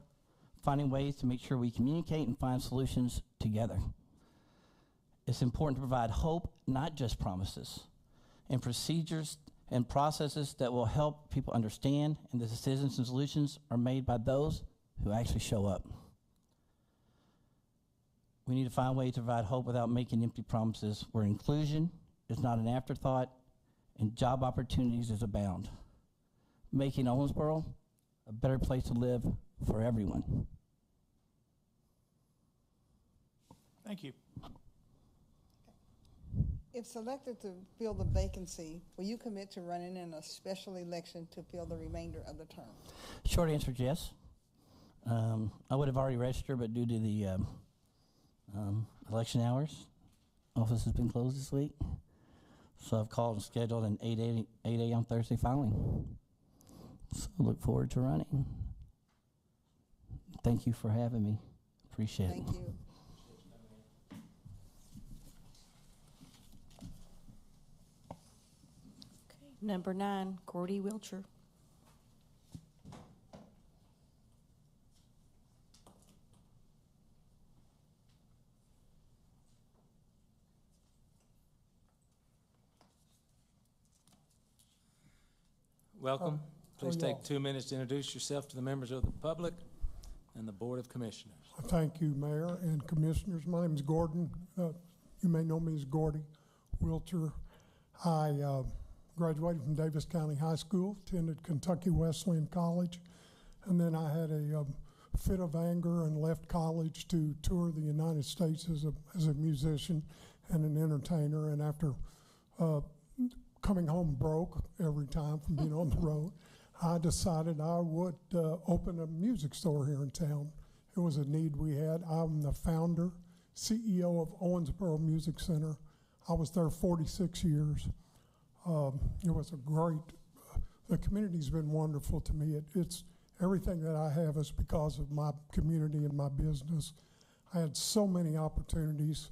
finding ways to make sure we communicate and find solutions together. It's important to provide hope, not just promises, and procedures and processes that will help people understand, and the decisions and solutions are made by those who actually show up. We need to find ways to provide hope without making empty promises, where inclusion is not an afterthought and job opportunities is abound, making Owensboro a better place to live for everyone. Thank you. If selected to fill the vacancy, will you commit to running in a special election to fill the remainder of the term? Short answer is yes. I would have already registered, but due to the election hours, office has been closed this week. So I've called and scheduled an 8 a.m. Thursday filing. So I look forward to running. Thank you for having me. Appreciate it. Thank you. Number 9, Gordy Wilcher. Welcome. Please how y'all? take 2 minutes to introduce yourself to the members of the public and the Board of Commissioners. Thank you, Mayor and Commissioners. My name is Gordon. You may know me as Gordy Wilcher. I graduated from Davis County High School, attended Kentucky Wesleyan College, and then I had a fit of anger and left college to tour the United States as a musician and an entertainer. And after coming home broke every time from being on the road, I decided I would open a music store here in town. It was a need we had. I'm the founder, CEO of Owensboro Music Center. I was there 46 years. It was a great, the community's been wonderful to me. It's everything that I have is because of my community and my business. I had so many opportunities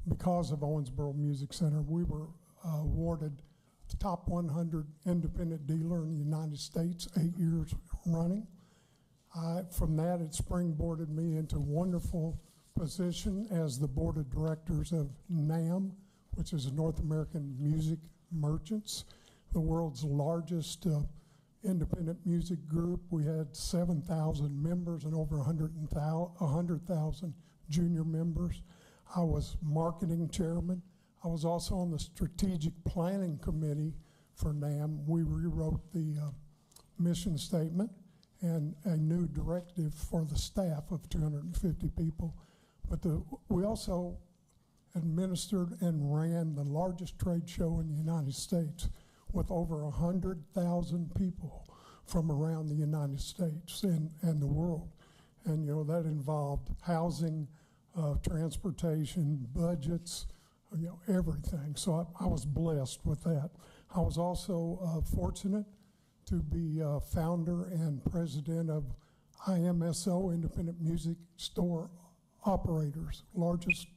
because of Owensboro Music Center. We were awarded the top 100 independent dealer in the United States 8 years running. From that, it springboarded me into a wonderful position as the board of directors of NAM, which is North American Music Merchants, the world's largest independent music group. We had 7,000 members and over 100,000 junior members. I was marketing chairman. I was also on the strategic planning committee for NAM. We rewrote the mission statement and a new directive for the staff of 250 people. But we also administered and ran the largest trade show in the United States with over 100,000 people from around the United States and the world. And, that involved housing, transportation, budgets, everything. So I was blessed with that. I was also fortunate to be founder and president of IMSO, Independent Music Store Operators, largest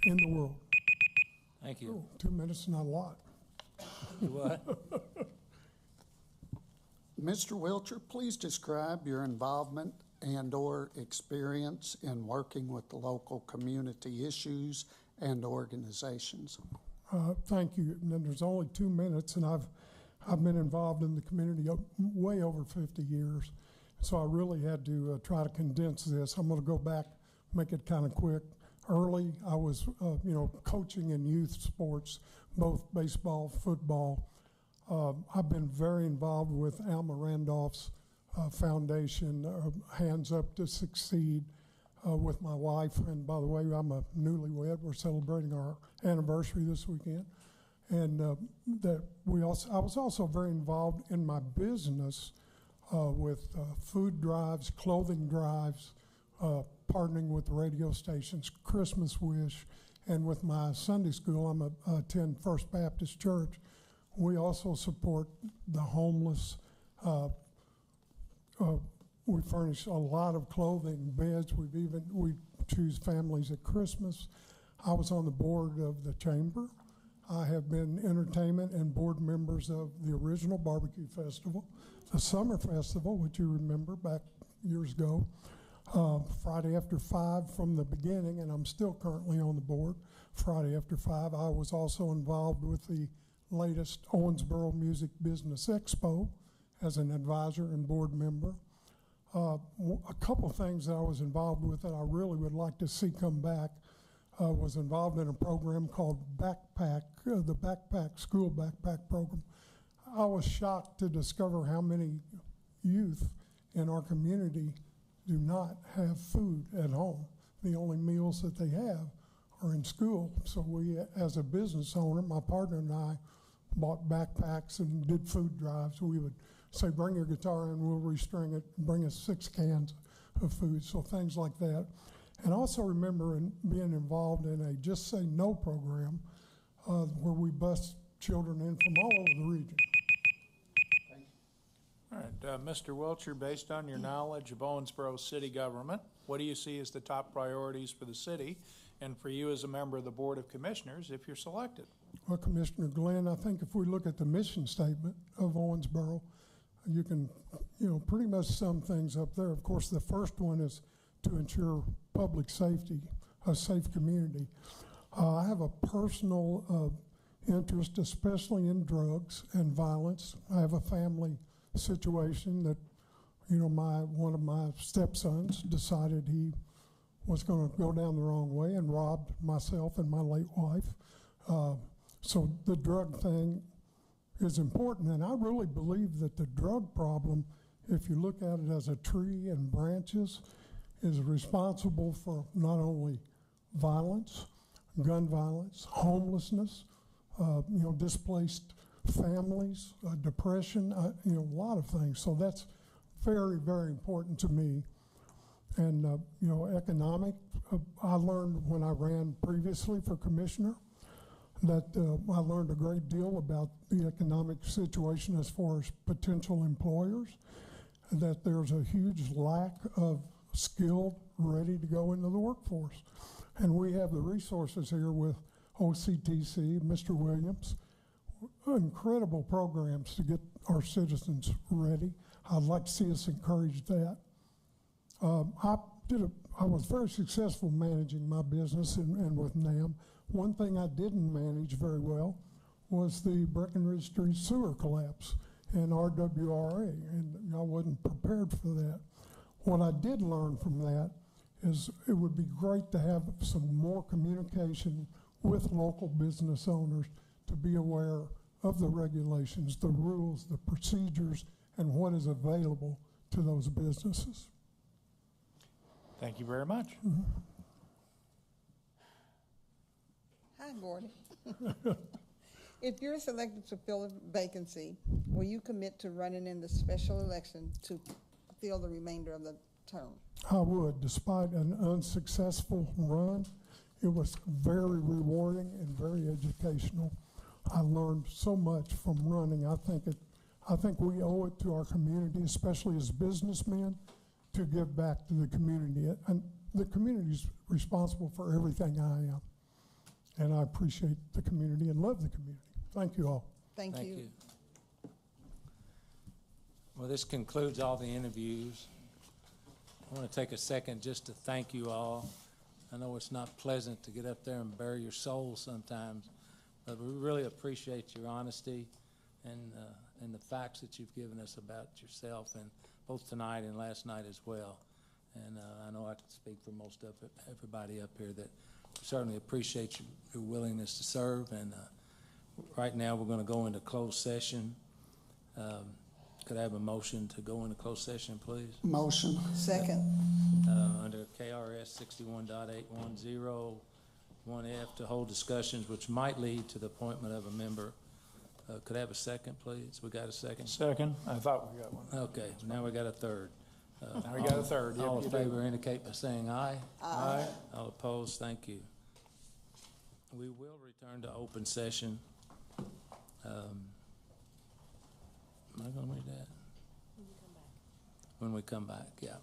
in the world. Thank you. 2 minutes, not a lot. What? Mr. Wilcher, please describe your involvement and/or experience in working with the local community issues and organizations. Thank you. And then there's only 2 minutes, and I've been involved in the community way over 50 years. So I really had to try to condense this. I'm going to go back, make it kind of quick. Early, I was, coaching in youth sports, both baseball, football. I've been very involved with Alma Randolph's foundation, Hands Up to Succeed, with my wife. And by the way, I'm a newlywed. We're celebrating our anniversary this weekend. And I was also very involved in my business with food drives, clothing drives, partnering with the radio stations, Christmas Wish, and with my Sunday school. I attend First Baptist Church. We also support the homeless. We furnish a lot of clothing, beds. We choose families at Christmas. I was on the board of the chamber. I have been entertainment and board members of the original Barbecue Festival, the Summer Festival, which you remember back years ago, Friday After 5 from the beginning, and I'm still currently on the board, Friday After 5. I was also involved with the latest Owensboro Music Business Expo as an advisor and board member. A couple of things that I was involved with that I really would like to see come back was involved in a program called Backpack, the School Backpack Program. I was shocked to discover how many youth in our community do not have food at home. The only meals that they have are in school. So we, as a business owner, my partner and I bought backpacks and did food drives. We would say, bring your guitar and we'll restring it, bring us 6 cans of food, so things like that. And I also remember being involved in a Just Say No program where we bus children in from all over the region. All right, Mr. Wiltshire, based on your knowledge of Owensboro city government, what do you see as the top priorities for the city and for you as a member of the Board of Commissioners if you're selected? Well, Commissioner Glenn, I think if we look at the mission statement of Owensboro, you can, pretty much sum things up there. Of course, the first one is to ensure public safety, a safe community. I have a personal interest, especially in drugs and violence. I have a family situation that, one of my stepsons decided he was going to go down the wrong way and robbed myself and my late wife. So the drug thing is important, and I really believe that the drug problem, if you look at it as a tree and branches, is responsible for not only violence, gun violence, homelessness, displaced families, depression, a lot of things. So that's very, very important to me. And, economic, I learned when I ran previously for commissioner that I learned a great deal about the economic situation as far as potential employers, that there's a huge lack of skilled, ready to go into the workforce. And we have the resources here with OCTC, Mr. Williams, incredible programs to get our citizens ready. I'd like to see us encourage that. I was very successful managing my business and with NAM. One thing I didn't manage very well was the Breckenridge Street sewer collapse and RWRA, and I wasn't prepared for that. What I did learn from that is it would be great to have some more communication with local business owners to be aware of the regulations, the rules, the procedures, and what is available to those businesses. Thank you very much. Mm-hmm. Hi, Gordy. If you're selected to fill a vacancy, will you commit to running in the special election to fill the remainder of the term? I would. Despite an unsuccessful run, it was very rewarding and very educational. I learned so much from running. I think we owe it to our community, especially as businessmen, to give back to the community. And the community is responsible for everything I am. And I appreciate the community and love the community. Thank you all. Thank you. Well, this concludes all the interviews. I want to take a second just to thank you all. I know it's not pleasant to get up there and bare your soul sometimes, but we really appreciate your honesty and the facts that you've given us about yourself, and both tonight and last night as well. And I know I can speak for most of everybody up here that certainly appreciate your willingness to serve. And right now we're going to go into closed session. Could I have a motion to go into closed session, please? Motion. Second. Under KRS 61.810, 1F, to hold discussions which might lead to the appointment of a member. Could I have a second, please? We got a second? Second. I thought we got one. Okay, now we got a third. Now we got a third. Yep, All in you do. favor indicate by saying aye. Aye. All opposed, thank you. We will return to open session. Am I going to read that? When we come back, yeah.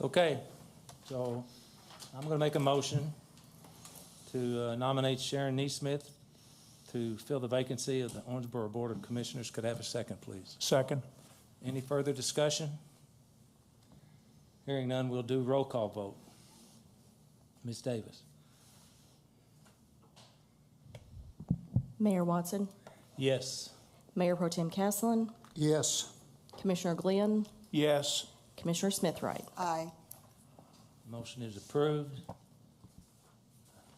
Okay, so I'm going to make a motion to nominate Sharon Neesmith to fill the vacancy of the Owensboro Board of Commissioners. Could I have a second, please? Second. Any further discussion? Hearing none, we'll do roll call vote. Ms. Davis? Mayor Watson, Yes. Mayor Pro Tem Castleton, Yes. Commissioner Glenn, Yes. Commissioner Smithwright. Aye. Motion is approved.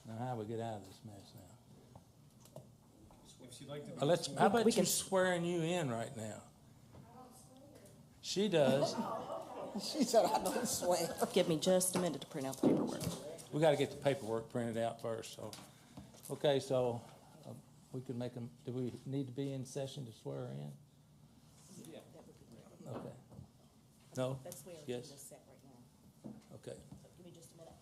Now, how do we get out of this mess now? How about you swearing you in right now? She does. She said, I don't swear. Give me just a minute to print out the paperwork. We got to get the paperwork printed out first. So, okay, so we can make them. Do we need to be in session to swear her in? Yeah. Okay. No? That's where yes. just set right now. Okay. So give me just a minute.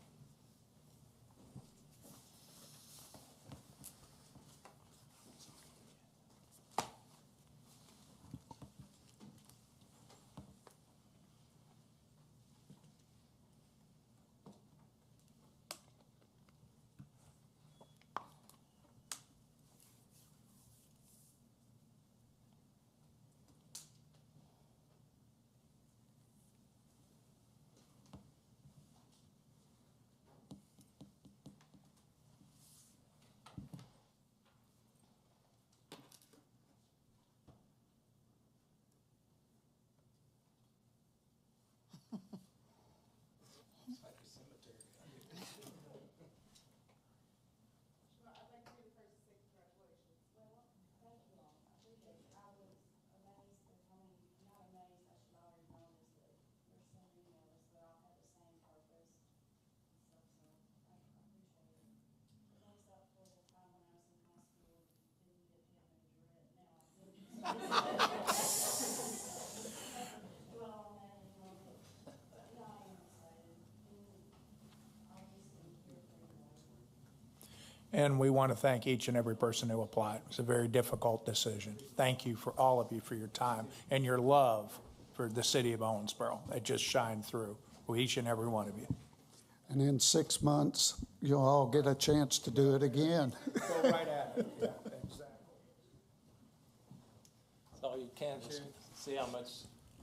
And we want to thank each and every person who applied. It was a very difficult decision. Thank you for all of you for your time and your love for the city of Owensboro. It just shined through with each and every one of you. And in 6 months, you'll all get a chance to do it again. Go right at it. Yeah, exactly. So you can just see how much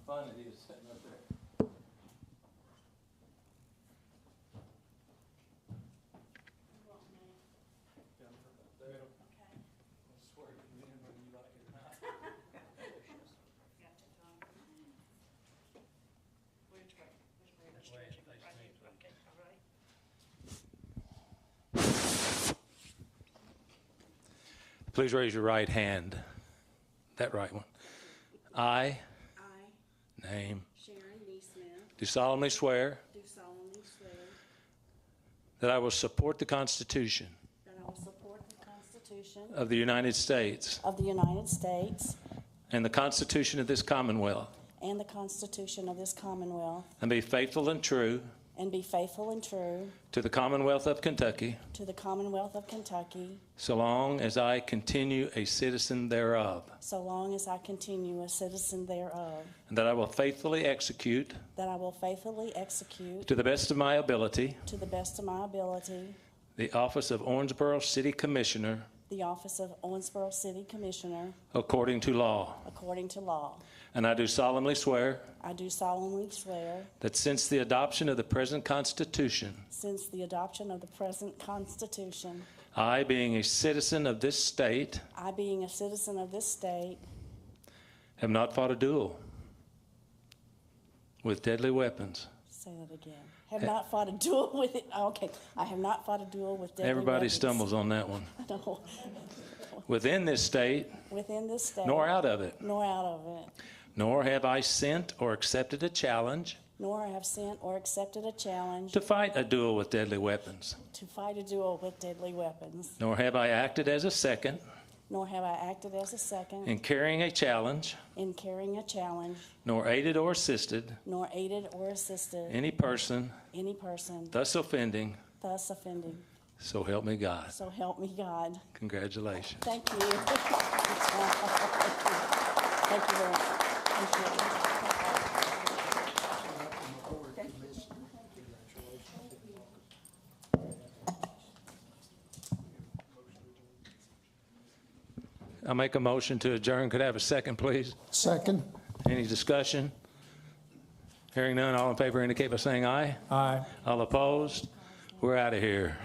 fun it is sitting up there. Please raise your right hand. That right one. I, name, Sharon Neesmith, do solemnly swear do solemnly swear that I will support the Constitution that I will support the Constitution of the United States of the United States and the Constitution of this Commonwealth, and the Constitution of this Commonwealth, and be faithful and true and be faithful and true to the Commonwealth of Kentucky, to the Commonwealth of Kentucky, so long as I continue a citizen thereof, so long as I continue a citizen thereof, and that I will faithfully execute that I will faithfully execute to the best of my ability to the best of my ability the office of Owensboro City Commissioner the office of Owensboro City Commissioner according to law. according to law. And I do solemnly swear I do solemnly swear that since the adoption of the present Constitution, since the adoption of the present Constitution, I, being a citizen of this state, I, being a citizen of this state, have not fought a duel with deadly weapons. say that again. Have not fought a duel with it. Okay, I have not fought a duel with deadly Everybody weapons. stumbles on that one. No. Within this state, Within this state. nor out of it. Nor out of it. Nor have I sent or accepted a challenge Nor have sent or accepted a challenge to fight a duel with deadly weapons. to fight a duel with deadly weapons. Nor have I acted as a second Nor have I acted as a second in carrying a challenge, in carrying a challenge, nor aided or assisted nor aided or assisted any person any person thus offending. thus offending. So help me God. So help me God. Congratulations. Thank you. Thank you very much. Thank you. I'll make a motion to adjourn. Could I have a second, please? Second. Any discussion? Hearing none, all in favor indicate by saying aye. Aye. All opposed? We're out of here.